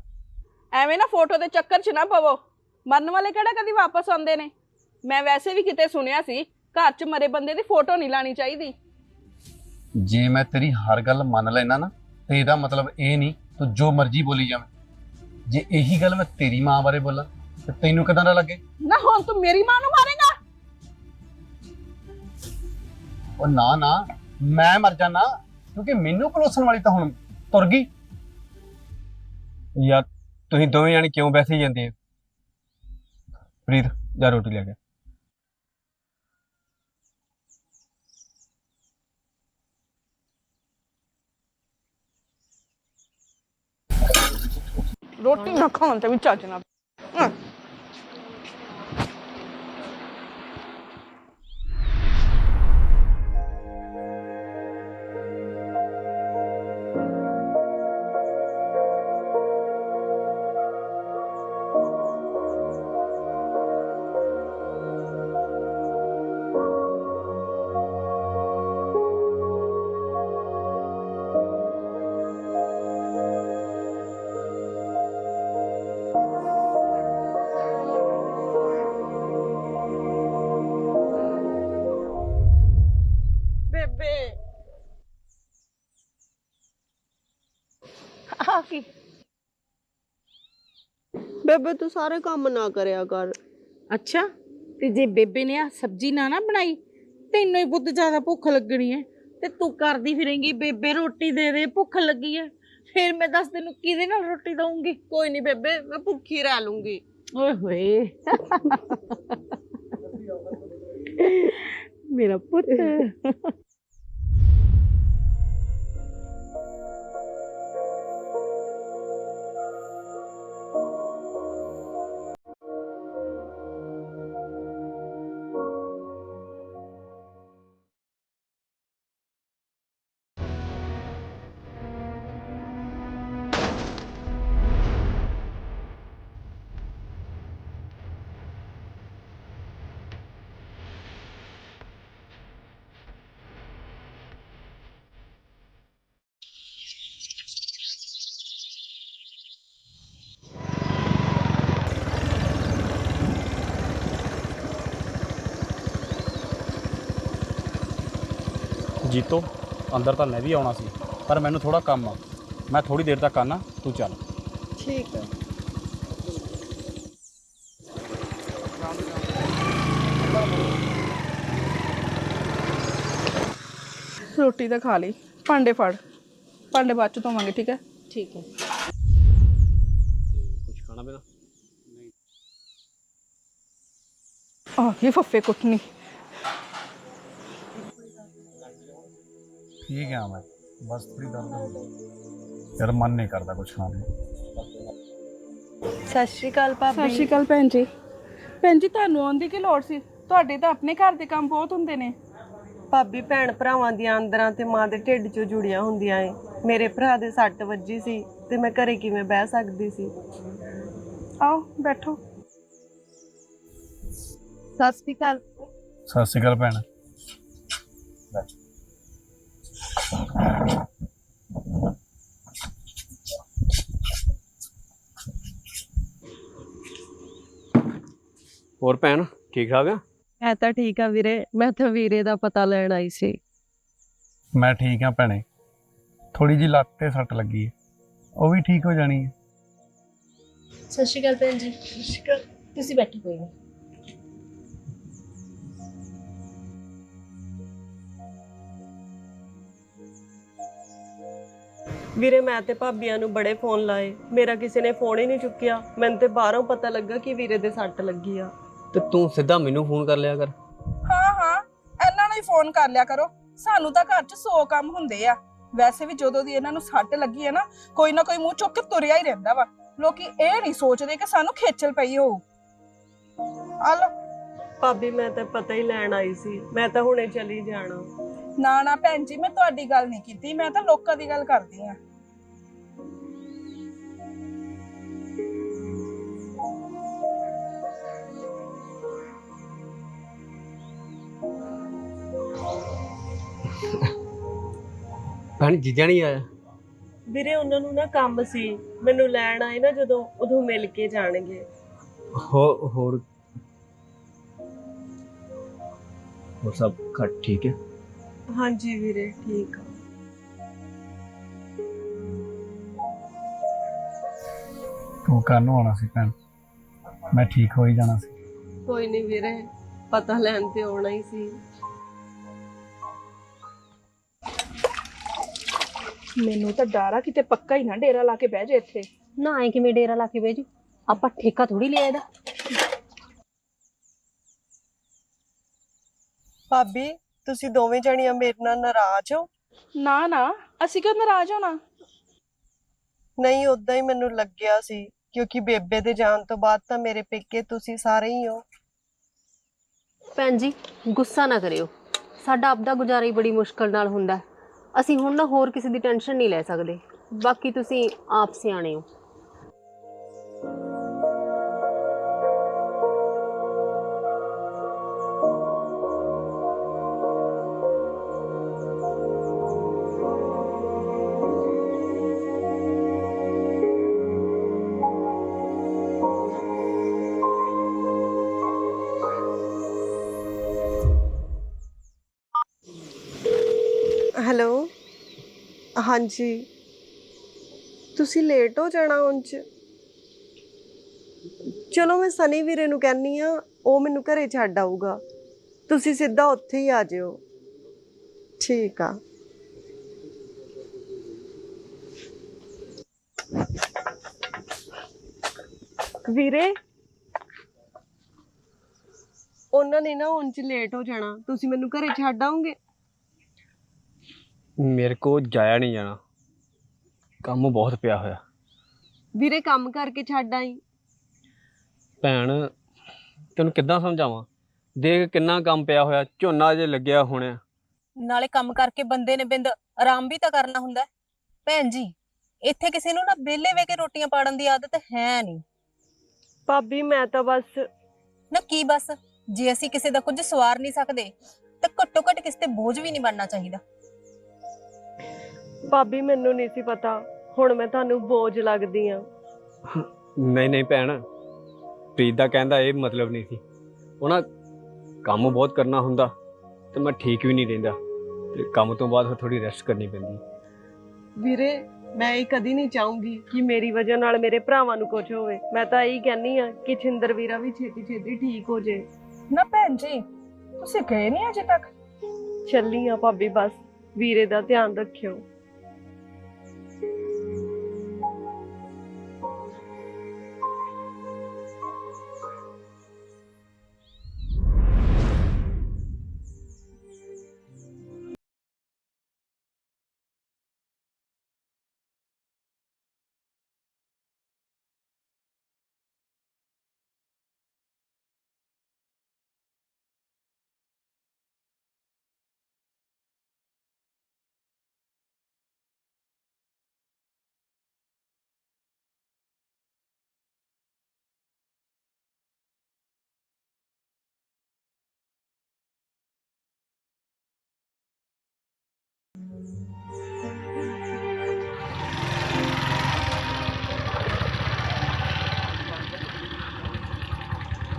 ਐਵੇਂ ਨਾ ਫੋਟੋ ਦੇ ਚੱਕਰ 'ਚ ਨਾ ਪਵੋ, ਮਰਨ ਵਾਲੇ ਕਿਹੜਾ ਕਦੀ ਵਾਪਸ ਆਉਂਦੇ ਨੇ। ਮੈਂ ਵੈਸੇ ਵੀ ਕਿਤੇ ਸੁਣਿਆ ਸੀ ਘਰ 'ਚ ਮਰੇ ਬੰਦੇ ਦੀ ਫੋਟੋ ਨਹੀਂ ਲਾਣੀ ਚਾਹੀਦੀ। ਜੇ ਮੈਂ ਤੇਰੀ ਹਰ ਗੱਲ ਮੰਨ ਲੈਣਾ ਨਾ, ਤੇ ਇਹਦਾ ਮਤਲਬ ਇਹ ਨਹੀਂ ਤੂੰ ਜੋ ਮਰਜ਼ੀ ਬੋਲੀ ਜਾਵੇਂ। ਜੇ ਇਹੀ ਗੱਲ ਮੈਂ ਤੇਰੀ ਮਾਂ ਬਾਰੇ ਬੋਲਾਂ ਤੇ ਤੈਨੂੰ ਕਿਦਾਂ ਦਾ ਲੱਗੇ? ਨਾ ਹੁਣ ਤੂੰ ਮੇਰੀ ਮਾਂ ਨੂੰ ਮਾਰੇਗਾ? ਉਹ ਨਾ ਨਾ, ਮੈਂ ਮਰ ਜਾਣਾ, ਕਿਉਂਕਿ ਮੈਨੂੰ ਪਲੋਸਣ ਵਾਲੀ ਤਾਂ ਹੁਣ ਤੁਰ ਗਈ। ਯਾਰ ਤੁਸੀਂ ਦੋਵੇਂ ਜਾਣੇ ਕਿਉਂ ਬੈਠੇ ਜਾਂਦੇ ਹੋ? ਪ੍ਰੀਤ ਜਾ ਰੋਟੀ ਲੈ ਕੇ। ਰੋਟੀ ਨਾ ਖਾਣ ਤੇ ਵੀ ਚੱਜ ਨਾ। ਕੀ ਬੇਬੇ ਤੂੰ ਸਾਰੇ ਕੰਮ ਨਾ ਕਰਿਆ ਕਰ। ਅੱਛਾ, ਤੇ ਜੇ ਬੇਬੇ ਨੇ ਆ ਸਬਜ਼ੀ ਨਾ ਬਣਾਈ, ਤੈਨੂੰ ਹੀ ਬਹੁਤ ਜ਼ਿਆਦਾ ਭੁੱਖ ਲੱਗਣੀ ਹੈ ਤੇ ਤੂੰ ਕਰਦੀ ਫਿਰੇਂਗੀ ਬੇਬੇ ਰੋਟੀ ਦੇ ਦੇ, ਭੁੱਖ ਲੱਗੀ ਹੈ। ਫਿਰ ਮੈਂ ਦੱਸ ਤੈਨੂੰ ਕਿਹਦੇ ਨਾਲ ਰੋਟੀ ਦਊਂਗੀ? ਕੋਈ ਨਹੀਂ ਬੇਬੇ, ਮੈਂ ਭੁੱਖੀ ਰਹਿ ਲੂੰਗੀ। ਓਏ ਹੋਏ ਮੇਰਾ ਪੁੱਤ। ਜੀਤੋ ਅੰਦਰ ਤਾਂ ਮੈਂ ਵੀ ਆਉਣਾ ਸੀ, ਪਰ ਮੈਨੂੰ ਥੋੜਾ ਕੰਮ ਆ, ਮੈਂ ਥੋੜੀ ਦੇਰ ਤੱਕ ਆਣਾ, ਤੂੰ ਚੱਲ। ਠੀਕ ਹੈ। ਰੋਟੀ ਤਾਂ ਖਾ ਲਈ, ਭਾਂਡੇ ਫੜ, ਭਾਂਡੇ ਬਾਅਦ 'ਚ ਧੋਵਾਂਗੇ, ਠੀਕ ਹੈ? ਠੀਕ ਹੈ। ਕੁਝ ਖਾਣਾ ਪੀਣਾ? ਆ ਇਹ ਫੱਫੇ ਕੁੱਟਣੀ। ਠੀਕ ਹੈ ਮੈਂ ਬਸ ਥੋੜੀ ਦਰਦ ਹੋ ਗਈ ਯਾਰ, ਮਨ ਨਹੀਂ ਕਰਦਾ ਕੁਛ ਖਾਣ ਨੂੰ। ਸਤਿ ਸ਼੍ਰੀ ਅਕਾਲ ਭਾਬੀ। ਸਤਿ ਸ਼੍ਰੀ ਅਕਾਲ ਭੈਣ ਜੀ। ਭੈਣ ਜੀ ਤੁਹਾਨੂੰ ਆਉਣ ਦੀ ਕੀ ਲੋੜ ਸੀ? ਤੁਹਾਡੇ ਤਾਂ ਆਪਣੇ ਘਰ ਦੇ ਕੰਮ ਬਹੁਤ ਹੁੰਦੇ ਨੇ। ਭਾਬੀ ਭੈਣ ਭਰਾਵਾਂ ਦੀਆਂ ਅੰਦਰਾਂ ਤੇ ਮਾਂ ਦੇ ਢਿੱਡ 'ਚੋਂ ਜੁੜੀਆਂ ਹੁੰਦੀਆਂ ਏ। ਮੇਰੇ ਭਰਾ ਦੇ ਸੱਟ ਵੱਜੀ ਸੀ ਤੇ ਮੈਂ ਘਰੇ ਕਿਵੇਂ ਬਹਿ ਸਕਦੀ ਸੀ। ਆਓ ਬੈਠੋ। ਸਤਿ ਸ਼੍ਰੀ ਅਕਾਲ। ਸਤਿ ਸ਼੍ਰੀ ਅਕਾਲ ਭੈਣ। ਹੋਰ ਭੈਣ ਠੀਕ ਠਾਕ ਆ? ਮੈਂ ਤਾਂ ਠੀਕ ਆ ਵੀਰੇ, ਮੈਂ ਤਾਂ ਵੀਰੇ ਦਾ ਪਤਾ ਲੈਣ ਆਈ ਸੀ। ਮੈਂ ਠੀਕ ਹਾਂ ਭੈਣੇ, ਥੋੜੀ ਜੀ ਲੱਤ ਤੇ ਸੱਟ ਲੱਗੀ ਹੈ, ਉਹ ਵੀ ਠੀਕ ਹੋ ਜਾਣੀ ਹੈ। ਸਤਿ ਸ਼੍ਰੀ ਅਕਾਲ ਭੈਣ ਜੀ। ਤੁਸੀਂ ਬੈਠੋ ਕੋਈ ਨਹੀਂ। ਵੀਰੇ ਮੈਂ ਤੇ ਭਾਬੀਆਂ ਨੂੰ ਬੜੇ ਫੋਨ ਲਾਏ, ਮੇਰਾ ਕਿਸੇ ਨੇ ਫੋਨ ਹੀ ਨਹੀਂ ਚੁੱਕਿਆ। ਮੈਨੂੰ ਤੇ ਬਾਹਰੋਂ ਪਤਾ ਲੱਗਾ ਕਿ ਵੀਰੇ ਦੇ ਸੱਟ ਲੱਗੀ ਆ। ਤੇ ਤੂੰ ਸਿੱਧਾ ਮੈਨੂੰ ਫੋਨ ਕਰ ਲਿਆ ਕਰ। ਹਾਂ ਇਹਨਾਂ ਨੂੰ ਹੀ ਫੋਨ ਕਰ ਲਿਆ ਕਰੋ, ਸਾਨੂੰ ਤਾਂ ਘਰ 'ਚ 100 ਕੰਮ ਹੁੰਦੇ ਆ। ਵੈਸੇ ਵੀ ਜਦੋਂ ਦੀ ਇਹਨਾਂ ਨੂੰ ਸੱਟ ਲੱਗੀ ਹੈ ਨਾ, ਕੋਈ ਨਾ ਕੋਈ ਮੂੰਹ ਚੁੱਕ ਕੇ ਤੁਰਿਆ ਹੀ ਰਹਿੰਦਾ ਵਾ। ਲੋਕੀ ਇਹ ਨਹੀਂ ਸੋਚਦੇ ਕਿ ਸਾਨੂੰ ਖੇਚਲ ਪਈ ਹੋਊ। ਆ ਲੋ। ਭਾਬੀ ਮੈਂ ਤਾਂ ਪਤਾ ਹੀ ਲੈਣ ਆਈ ਸੀ, ਮੈਂ ਤਾਂ ਹੁਣੇ ਚਲੀ ਜਾਣਾ। ਨਾ ਭੈਣ ਜੀ, ਮੈਂ ਤੁਹਾਡੀ ਗੱਲ ਨਹੀਂ ਕੀਤੀ, ਮੈਂ ਤਾਂ ਲੋਕਾਂ ਦੀ ਗੱਲ ਕਰਦੀ ਆ। ਭੈਣ ਜੀਜਾ ਨਹੀਂ ਆਇਆ? ਵੀਰੇ ਉਹਨਾਂ ਨੂੰ ਨਾ ਕੰਮ ਸੀ, ਮੈਨੂੰ ਲੈਣ ਆਏ ਨਾ ਜਦੋਂ, ਉਦੋਂ ਮਿਲ ਕੇ ਜਾਣਗੇ। ਹੋਰ ਸਭ ਘਰ ਠੀਕ ਹੈ? ਹਾਂਜੀ ਵੀਰੇ ਠੀਕ ਆ। ਤੂੰ ਕੱਲ ਨੂੰ ਆਉਣਾ ਸੀ ਭੈਣ, ਮੈਂ ਠੀਕ ਹੋ ਹੀ ਜਾਣਾ ਸੀ। ਕੋਈ ਨਹੀਂ ਵੀਰੇ, ਪਤਾ ਲੈਣ ਤੇ ਆਉਣਾ ਹੀ ਸੀ। ਮੈਨੂੰ ਤਾਂ ਡਰ ਆ ਕਿਤੇ ਪੱਕਾ ਹੀ ਨਾ ਡੇਰਾ ਲਾ ਕੇ ਬਹਿ ਜਾ ਇੱਥੇ। ਨਾ ਐ ਕਿਵੇਂ ਡੇਰਾ ਲਾ ਕੇ ਬਹਿ ਜੂ, ਆਪਾਂ ਠੇਕਾ ਥੋੜੀ ਲਿਆ ਇਹਦਾ। ਭਾਬੀ ਤੁਸੀਂ ਦੋਵੇਂ ਜਣੀਆਂ ਮੇਰੇ ਨਾਲ ਨਾਰਾਜ਼ ਹੋ? ਨਾ ਅਸੀਂ ਕਿਉਂ ਨਾਰਾਜ਼ ਹੋਣਾ। ਨਹੀਂ ਉਦਾਂ ਹੀ ਮੈਨੂੰ ਲੱਗਿਆ ਸੀ, ਕਿਉਂਕਿ ਬੇਬੇ ਦੇ ਜਾਣ ਤੋਂ ਬਾਅਦ ਤਾਂ ਮੇਰੇ ਪੇਕੇ ਤੁਸੀਂ ਸਾਰੇ ਹੀ ਹੋ। ਭੈਣ ਜੀ ਗੁੱਸਾ ਨਾ ਕਰਿਓ, ਸਾਡਾ ਆਪਦਾ ਗੁਜ਼ਾਰਾ ਹੀ ਬੜੀ ਮੁਸ਼ਕਲ ਨਾਲ ਹੁੰਦਾ। ਅਸੀਂ ਹੁਣ ਨਾ ਹੋਰ ਕਿਸੇ ਦੀ ਟੈਨਸ਼ਨ ਨਹੀਂ ਲੈ ਸਕਦੇ। ਬਾਕੀ ਤੁਸੀਂ ਆਪ ਸਿਆਣੇ ਹੋ। ਹੈਲੋ, ਹਾਂਜੀ ਤੁਸੀਂ ਲੇਟ ਹੋ ਜਾਣਾ ਹੁਣ ਚ। ਚਲੋ ਮੈਂ ਸਨੀ ਵੀਰੇ ਨੂੰ ਕਹਿੰਨੀ ਆ, ਉਹ ਮੈਨੂੰ ਘਰੇ ਛੱਡ ਆਊਗਾ। ਤੁਸੀਂ ਸਿੱਧਾ ਉੱਥੇ ਹੀ ਆ ਜਿਓ। ਠੀਕ ਆ। ਵੀਰੇ ਉਹਨਾਂ ਨੇ ਨਾ ਹੁਣ ਚ ਲੇਟ ਹੋ ਜਾਣਾ, ਤੁਸੀਂ ਮੈਨੂੰ ਘਰੇ ਛੱਡ ਆਓਗੇ? ਮੇਰੇ ਕੋ ਜਾਇਆ ਨਹੀਂ ਜਾਣਾ, ਕੰਮ ਬਹੁਤ ਪਿਆ ਹੋਇਆ। ਵੀਰੇ ਕੰਮ ਕਰਕੇ ਛੱਡ ਆਈ। ਭੈਣ ਤੈਨੂੰ ਕਿੱਦਾਂ ਸਮਝਾਵਾਂ, ਦੇਖ ਕਿੰਨਾ ਕੰਮ ਪਿਆ ਹੋਇਆ, ਝੋਨਾ ਅਜੇ ਲੱਗਿਆ ਹੋਣਾ। ਨਾਲੇ ਕੰਮ ਕਰਕੇ ਬੰਦੇ ਨੇ ਬਿੰਦ ਆਰਾਮ ਵੀ ਤਾਂ ਕਰਨਾ ਹੁੰਦਾ। ਭੈਣ ਜੀ ਇੱਥੇ ਕਿਸੇ ਨੂੰ ਨਾ ਵਿਹਲੇ ਵੇ ਕੇ ਰੋਟੀਆਂ ਪਾੜਨ ਦੀ ਆਦਤ ਹੈ ਨਹੀਂ। ਭਾਬੀ ਮੈਂ ਤਾਂ ਬਸ ਨਾ ਕੀ ਬਸ, ਜੇ ਅਸੀਂ ਕਿਸੇ ਦਾ ਕੁਝ ਸਵਾਰ ਨਹੀਂ ਸਕਦੇ ਤਾਂ ਘੱਟੋ ਘੱਟ ਕਿਸੇ ਤੇ ਬੋਝ ਵੀ ਨਹੀਂ ਬਣਨਾ ਚਾਹੀਦਾ। ਭਾਬੀ ਮੈਨੂੰ ਨਹੀਂ ਸੀ ਪਤਾ, ਹੁਣ ਮੈਂ ਤੁਹਾਨੂੰ ਬੋਝ ਲੱਗਦੀ ਆ। ਨਹੀਂ ਭੈਣ, ਪ੍ਰੀਤ ਦਾ ਕਹਿੰਦਾ ਇਹ ਮਤਲਬ ਨਹੀਂ ਸੀ। ਉਹਨਾਂ ਕੰਮ ਬਹੁਤ ਕਰਨਾ ਹੁੰਦਾ ਤੇ ਮੈਂ ਠੀਕ ਵੀ ਨਹੀਂ ਰਹਿੰਦਾ, ਤੇ ਕੰਮ ਤੋਂ ਬਾਅਦ ਥੋੜੀ ਰੈਸਟ ਕਰਨੀ ਪੈਂਦੀ। ਵੀਰੇ ਮੈਂ ਇਹ ਕਦੀ ਨਹੀਂ ਚਾਹੂੰਗੀ ਕਿ ਮੇਰੀ ਵਜ੍ਹਾ ਨਾਲ ਮੇਰੇ ਭਰਾਵਾਂ ਨੂੰ ਕੁਝ ਹੋਵੇ। ਮੈਂ ਤਾਂ ਇਹੀ ਕਹਿੰਨੀ ਆ ਕਿ ਛਿੰਦਰ ਵੀਰਾ ਵੀ ਛੇਤੀ ਛੇਤੀ ਠੀਕ ਹੋ ਜੇ। ਨਾ ਭੈਣ ਜੀ ਤੁਸੀਂ ਗਏ ਨਹੀਂ ਅਜੇ ਤੱਕ? ਚੱਲੀ ਆ ਭਾਬੀ, ਬਸ ਵੀਰੇ ਦਾ ਧਿਆਨ ਰੱਖਿਓ।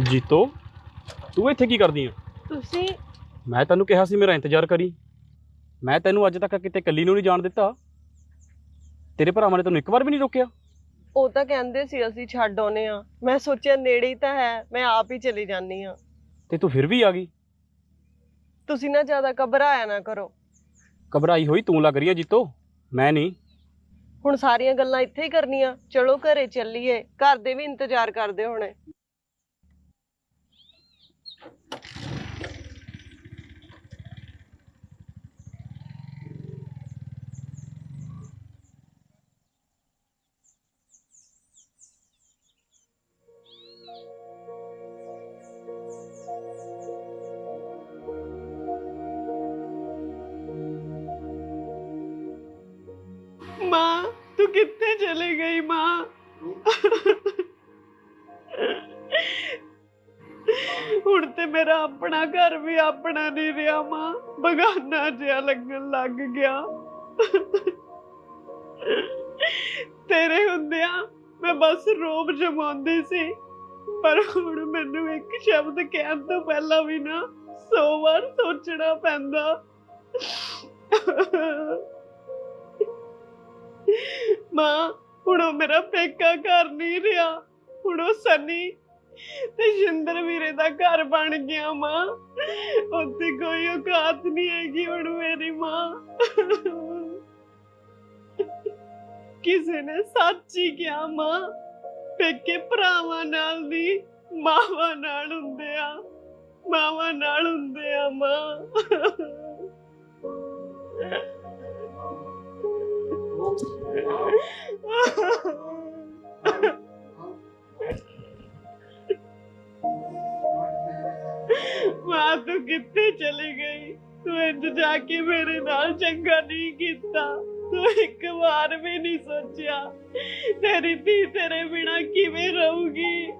ਜੀਤੋ ਤੂੰ ਇੱਥੇ ਕੀ ਕਰਦੀ ਆ? ਤੁਸੀਂ ਮੈਂ ਤੈਨੂੰ ਕਿਹਾ ਸੀ ਮੇਰਾ ਇੰਤਜ਼ਾਰ ਕਰੀ। ਮੈਂ ਤੈਨੂੰ ਅੱਜ ਤੱਕ ਕਿਤੇ ਇਕੱਲੀ ਨੂੰ ਨਹੀਂ ਜਾਣ ਦਿੱਤਾ। ਤੇਰੇ ਭਰਾਵਾਂ ਨੇ ਤੈਨੂੰ ਇੱਕ ਵਾਰ ਵੀ ਨਹੀਂ ਰੋਕਿਆ? ਉਹ ਤਾਂ ਕਹਿੰਦੇ ਸੀ ਅਸੀਂ ਛੱਡ ਆਉਨੇ ਆ, ਮੈਂ ਸੋਚਿਆ ਨੇੜੇ ਹੀ ਤਾਂ ਹੈ, ਮੈਂ ਆਪ ਹੀ ਚਲੀ ਜਾਂਦੀ ਆ। ਤੇ ਤੂੰ ਫਿਰ ਵੀ ਆ ਗਈ। ਤੁਸੀਂ ਨਾ ਜ਼ਿਆਦਾ ਘਬਰਾਇਆ ਨਾ ਕਰੋ। ਘਬਰਾਈ ਹੋਈ ਤੂੰ ਲੱਗ ਰਹੀ ਆ ਜੀਤੋ, ਮੈਂ ਨਹੀਂ। ਹੁਣ ਸਾਰੀਆਂ ਗੱਲਾਂ ਇੱਥੇ ਹੀ ਕਰਨੀਆਂ, ਚਲੋ ਘਰੇ ਚੱਲੀਏ, ਘਰ ਦੇ ਵੀ ਇੰਤਜ਼ਾਰ ਕਰਦੇ ਹੋਣੇ। ਮਾਂ ਤੂੰ ਕਿੱਥੇ ਚਲੀ ਗਈ ਮਾਂ? ਹੁਣ ਤੇ ਮੇਰਾ ਆਪਣਾ ਘਰ ਵੀ ਆਪਣਾ ਨਹੀਂ ਰਿਹਾ ਮਾਂ, ਬਗਾਨਾ ਜਿਹਾ ਲੱਗਣ ਲੱਗ ਗਿਆ। ਤੇਰੇ ਹੁੰਦਿਆਂ ਮੈਂ ਬਸ ਰੋਬ ਜਮਾਉਂਦੀ ਸੀ, ਪਰ ਹੁਣ ਮੈਨੂੰ ਇੱਕ ਸ਼ਬਦ ਕਹਿਣ ਤੋਂ ਪਹਿਲਾਂ ਵੀ ਨਾ 100 ਵਾਰ ਸੋਚਣਾ ਪੈਂਦਾ। ਮਾਂ ਹੁਣ ਉਹ ਮੇਰਾ ਪੇਕਾ ਘਰ ਨਹੀਂ ਰਿਹਾ, ਹੁਣ ਉਹ ਸਨੀ ਤੇ ਸ਼ਿੰਦਰ ਵੀਰੇ ਦਾ ਘਰ ਬਣ ਗਿਆ ਮਾਂ। ਉੱਥੇ ਕੋਈ ਔਕਾਤ ਨਹੀਂ ਹੈਗੀ ਹੁਣ ਮੇਰੀ ਮਾਂ। ਕਿਸੇ ਨੇ ਸੱਚ ਹੀ ਕਿਹਾ ਮਾਂ, ਪੇਕੇ ਭਰਾਵਾਂ ਨਾਲ ਨਹੀਂ ਮਾਵਾਂ ਨਾਲ ਹੁੰਦੇ ਆ, ਮਾਵਾਂ ਨਾਲ ਹੁੰਦੇ ਆ ਮਾਂ। ਮਾਂ ਤੂੰ ਕਿੱਥੇ ਚਲੀ ਗਈ? ਤੂੰ ਇੰਜ ਜਾ ਕੇ ਮੇਰੇ ਨਾਲ ਚੰਗਾ ਨਹੀਂ ਕੀਤਾ, ਤੂੰ ਇੱਕ ਵਾਰ ਵੀ ਨਹੀਂ ਸੋਚਿਆ ਤੇਰੀ ਧੀ ਤੇਰੇ ਬਿਨਾ ਕਿਵੇਂ ਰਹੂਗੀ।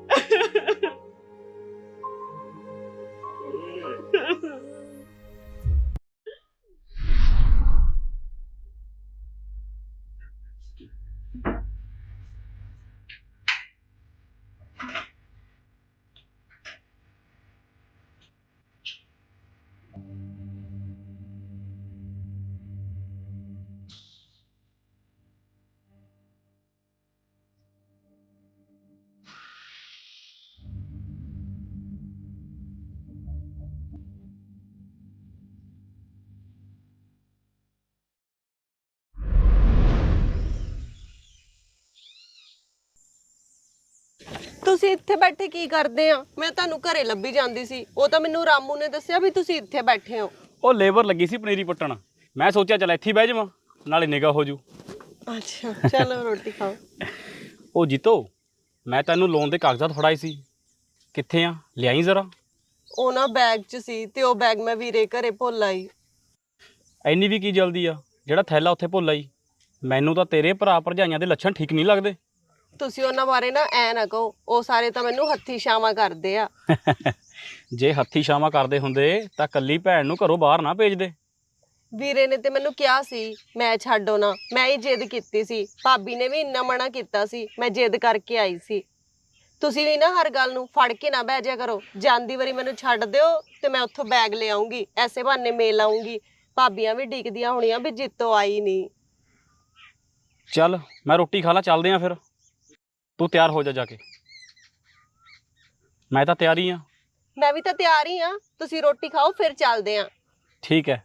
ਤੁਸੀਂ ਇੱਥੇ ਬੈਠੇ ਕੀ ਕਰਦੇ ਆ? ਮੈਂ ਤੁਹਾਨੂੰ ਘਰੇ ਲੱਭੀ ਜਾਂਦੀ ਸੀ, ਉਹ ਤਾਂ ਮੈਨੂੰ ਰਾਮੂ ਨੇ ਦੱਸਿਆ ਵੀ ਤੁਸੀਂ ਇੱਥੇ ਬੈਠੇ ਹੋ। ਉਹ ਲੇਬਰ ਲੱਗੀ ਸੀ ਪਨੀਰੀ ਪੁੱਟਣ, ਮੈਂ ਸੋਚਿਆ ਚੱਲ ਇੱਥੇ ਹੀ ਬਹਿ ਜਾਵਾਂ, ਨਾਲੇ ਨਿਗਾਹ ਹੋ ਜੂ। ਅੱਛਾ ਚਲੋ ਰੋਟੀ ਖਾਓ। ਉਹ ਜੀਤੋ ਮੈਂ ਤੈਨੂੰ ਲੋਨ ਦੇ ਕਾਗਜ਼ਾਤ ਫੜਾਏ ਸੀ, ਕਿੱਥੇ ਆ? ਲਿਆਈ ਜ਼ਰਾ। ਉਹ ਨਾ ਬੈਗ 'ਚ ਸੀ ਤੇ ਉਹ ਬੈਗ ਮੈਂ ਵੀਰੇ ਘਰੇ ਭੁੱਲ ਆਈ। ਐਨੀ ਵੀ ਕੀ ਜਲਦੀ ਆ, ਜਿਹੜਾ ਥੈਲਾ ਉੱਥੇ ਭੁੱਲ ਆਈ। ਮੈਨੂੰ ਤਾਂ ਤੇਰੇ ਭਰਾ ਭਰਜਾਈਆਂ ਦੇ ਲੱਛਣ ਠੀਕ ਨਹੀਂ ਲੱਗਦੇ। ਤੁਸੀਂ ਉਹਨਾਂ ਬਾਰੇ ਨਾ ਐ ਨਾ ਕਹੋ, ਉਹ ਸਾਰੇ ਤਾਂ ਮੈਨੂੰ ਹੱਥੀ ਛਾਵਾਂ ਕਰਦੇ ਆ। ਜੇ ਹੱਥੀ ਛਾਵਾਂ ਕਰਦੇ ਹੁੰਦੇ ਤਾਂ ਕੱਲੀ ਭੈਣ ਨੂੰ ਘਰੋਂ ਬਾਹਰ ਨਾ ਭੇਜਦੇ। ਵੀਰੇ ਨੇ ਤੇ ਮੈਨੂੰ ਕਿਹਾ ਸੀ ਮੈਂ ਛੱਡੋ ਨਾ, ਮੈਂ ਹੀ ਜਿੱਦ ਕੀਤੀ ਸੀ, ਭਾਬੀ ਨੇ ਵੀ ਇੰਨਾ ਮਨਾ ਕੀਤਾ ਸੀ, ਮੈਂ ਜਿੱਦ ਕਰਕੇ ਆਈ ਸੀ। ਤੁਸੀਂ ਵੀ ਨਾ ਹਰ ਗੱਲ ਨੂੰ ਫੜ ਕੇ ਨਾ ਬਹਿ ਜਾ ਕਰੋ। ਜਾਂਦੀ ਵਾਰੀ ਮੈਨੂੰ ਛੱਡ ਦਿਓ ਤੇ ਮੈਂ ਉੱਥੋਂ ਬੈਗ ਲੈ ਆਉਂਗੀ, ਐਸੇ ਬਹਾਨੇ ਮੇਲ ਆਉਂਗੀ। ਭਾਬੀਆਂ ਵੀ ਡਿੱਗਦੀਆਂ ਹੋਣੀਆਂ ਵੀ ਜਿੱਤੋਂ ਆਈ ਨਹੀਂ। ਚੱਲ ਮੈਂ ਰੋਟੀ ਖਾ ਲਾ, ਚੱਲਦੇ ਆ ਫਿਰ। ਤੂੰ ਤਿਆਰ ਹੋ ਜਾ ਕੇ। ਮੈਂ ਤਾਂ ਤਿਆਰ ਹੀ ਆ। ਮੈਂ ਵੀ ਤਾਂ ਤਿਆਰ ਹੀ ਆ, ਤੁਸੀਂ ਰੋਟੀ ਖਾਓ ਫਿਰ ਚੱਲਦੇ ਆ। ਠੀਕ ਹੈ।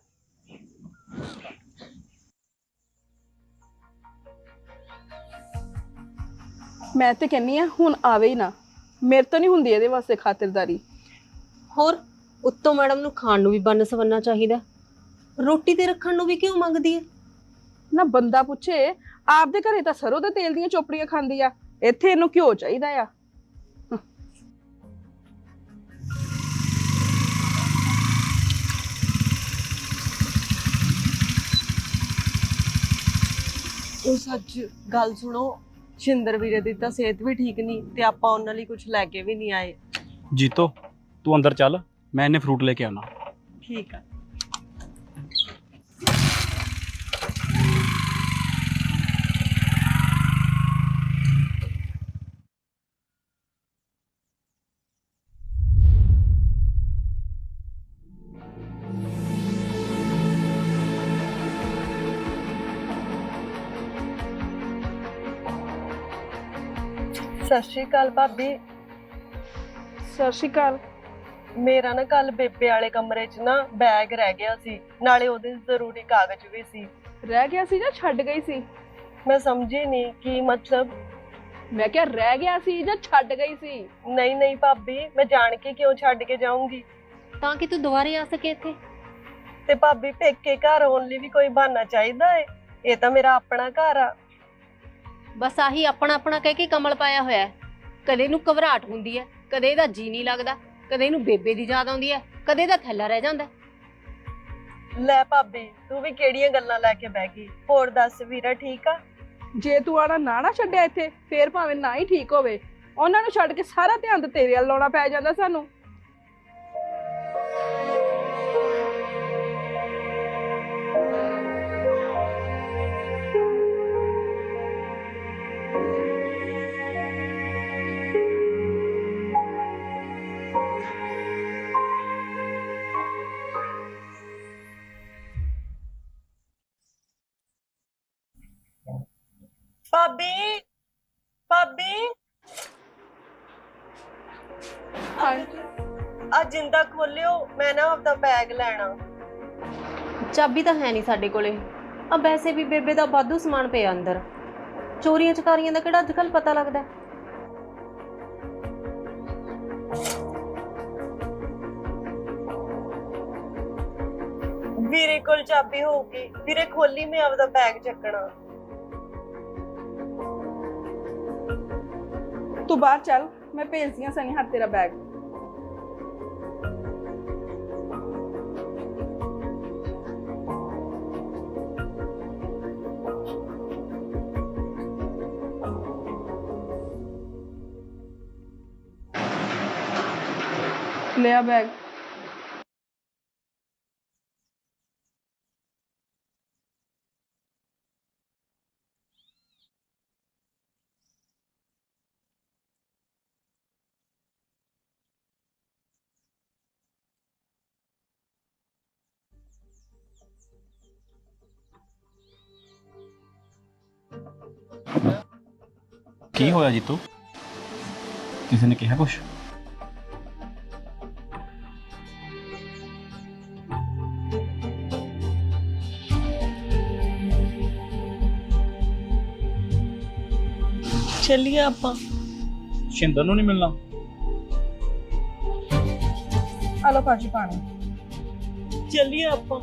ਮੈਂ ਤੇ ਕਹਿੰਨੀ ਆ ਹੁਣ ਆਵੇ ਹੀ ਨਾ, ਮੇਰੇ ਤੋਂ ਨਹੀਂ ਹੁੰਦੀ ਇਹਦੇ ਵਾਸਤੇ ਖਾਤਰਦਾਰੀ। ਹੋਰ ਉੱਤੋਂ ਮੈਡਮ ਨੂੰ ਖਾਣ ਨੂੰ ਵੀ ਬੰਨ ਸਵੰਨਾ ਚਾਹੀਦਾ, ਰੋਟੀ ਤੇ ਰੱਖਣ ਨੂੰ ਵੀ ਕਿਉਂ ਮੰਗਦੀ ਹੈ? ਨਾ ਬੰਦਾ ਪੁੱਛੇ, ਆਪਦੇ ਘਰੇ ਤਾਂ ਸਰੋਂ ਦੇ ਤੇਲ ਦੀਆਂ ਚੋਪੜੀਆਂ ਖਾਂਦੀ ਆ, ਇੱਥੇ ਇਹਨੂੰ ਘਿਓ ਚਾਹੀਦਾ ਆ। ਉਹ ਸੱਚ ਗੱਲ ਸੁਣੋ, ਸ਼ਿੰਦਰ ਵੀਰੇ ਦੀ ਤਾਂ ਸਿਹਤ ਵੀ ਠੀਕ ਨਹੀਂ ਤੇ ਆਪਾਂ ਉਹਨਾਂ ਲਈ ਕੁਝ ਲੈ ਕੇ ਵੀ ਨਹੀਂ ਆਏ। ਜੀਤੋ ਤੂੰ ਅੰਦਰ ਚੱਲ, ਮੈਂ ਇਹਨੇ ਫਰੂਟ ਲੈ ਕੇ ਆਉਣਾ। ਠੀਕ ਆ। ਸਤਿ ਸ਼੍ਰੀ ਅਕਾਲ ਭਾਬੀ। ਸਤਿ ਸ਼੍ਰੀ ਅਕਾਲ। ਮੇਰਾ ਨਾ ਕੱਲ ਬੇਬੇ ਵਾਲੇ ਕਮਰੇ 'ਚ ਨਾ ਬੈਗ ਰਹਿ ਗਿਆ ਸੀ, ਨਾਲੇ ਉਹਦੇ ਜ਼ਰੂਰੀ ਕਾਗਜ਼ ਵੀ ਸੀ। ਰਹਿ ਗਿਆ ਸੀ ਜਾਂ ਛੱਡ ਗਈ ਸੀ? ਮੈਂ ਸਮਝੀ ਨਹੀਂ ਕੀ ਮਤਲਬ। ਮੈਂ ਕਿਹਾ ਰਹਿ ਗਿਆ ਸੀ ਜਾਂ ਛੱਡ ਗਈ ਸੀ? ਨਹੀਂ ਨਹੀਂ ਭਾਬੀ, ਮੈਂ ਜਾਣ ਕੇ ਕਿਉਂ ਛੱਡ ਕੇ ਜਾਊਂਗੀ। ਤਾਂ ਕਿ ਤੂੰ ਦੁਬਾਰੇ ਆ ਸਕੇ ਇੱਥੇ। ਤੇ ਭਾਬੀ ਪੇਕੇ ਘਰ ਆਉਣ ਲਈ ਵੀ ਕੋਈ ਬਹਾਨਾ ਚਾਹੀਦਾ ਏ। ਇਹ ਤਾਂ ਮੇਰਾ ਆਪਣਾ ਘਰ ਆ। ਬਸ ਆਹੀ ਆਪਣਾ ਆਪਣਾ ਕਹਿ ਕੇ ਕਮਲ ਪਾਇਆ ਹੋਇਆ ਹੈ। ਕਦੇ ਨੂੰ ਘਬਰਾਹਟ ਹੁੰਦੀ ਹੈ, ਕਦੇ ਇਹਦਾ ਜੀ ਨਹੀਂ ਲੱਗਦਾ, ਕਦੇ ਇਹਨੂੰ ਬੇਬੇ ਦੀ ਯਾਦ ਆਉਂਦੀ ਹੈ, ਕਦੇ ਇਹਦਾ ਥੈਲਾ ਰਹਿ ਜਾਂਦਾ। ਲੈ ਭਾਬੀ, ਤੂੰ ਵੀ ਕਿਹੜੀਆਂ ਗੱਲਾਂ ਲੈ ਕੇ ਬਹਿ ਗਈ। ਹੋਰ ਦੱਸ ਵੀਰਾ ਠੀਕ ਆ? ਜੇ ਤੂੰ ਆਣਾ ਨਾ ਛੱਡਿਆ ਇੱਥੇ, ਫੇਰ ਭਾਵੇਂ ਨਾ ਹੀ ਠੀਕ ਹੋਵੇ, ਉਹਨਾਂ ਨੂੰ ਛੱਡ ਕੇ ਸਾਰਾ ਧਿਆਨ ਤੇ ਤੇਰੇ ਵੱਲ ਲਾਉਣਾ ਪੈ ਜਾਂਦਾ ਸਾਨੂੰ। ਭਾਬੀ ਭਾਬੀ, ਆ ਜਿੰਦਾ ਖੋਲਿਓ, ਮੈਂ ਨਾ ਆਪਦਾ ਬੈਗ ਲੈਣਾ। ਚਾਬੀ ਤਾਂ ਹੈ ਨਹੀਂ ਸਾਡੇ ਕੋਲੇ। ਆ ਵੈਸੇ ਵੀ ਬੇਬੇ ਦਾ ਵਾਧੂ ਸਮਾਨ ਪਿਆ ਅੰਦਰ। ਚੋਰੀਆਂ ਚਕਾਰੀਆਂ ਦਾ ਕਿਹੜਾ ਅੱਜ ਕੱਲ ਪਤਾ ਲੱਗਦਾ। ਵੀਰੇ ਕੋਲ ਚਾਬੀ ਹੋਊਗੀ। ਵੀਰੇ ਖੋਲੀ, ਮੈਂ ਆਪਦਾ ਬੈਗ ਚੱਕਣਾ। ਤੂੰ ਬਾਹਰ ਚੱਲ, ਮੈਂ ਭੇਜਦੀ ਹਾਂ ਸਨੀ ਹੱਥ ਤੇਰਾ ਬੈਗ। ਲਿਆ ਬੈਗ। ਕੀ ਹੋਇਆ ਜੀਤੂ? ਕਿਸੇ ਨੇ ਕਿਹਾ ਕੁਛ? ਚੱਲੀਏ ਆਪਾਂ। ਸ਼ਿੰਦਰ ਨੂੰ ਨਹੀਂ ਮਿਲਣਾ? ਆ ਲੋ ਭਾਜੀ ਪਾਣੀ। ਚੱਲੀਏ ਆਪਾਂ।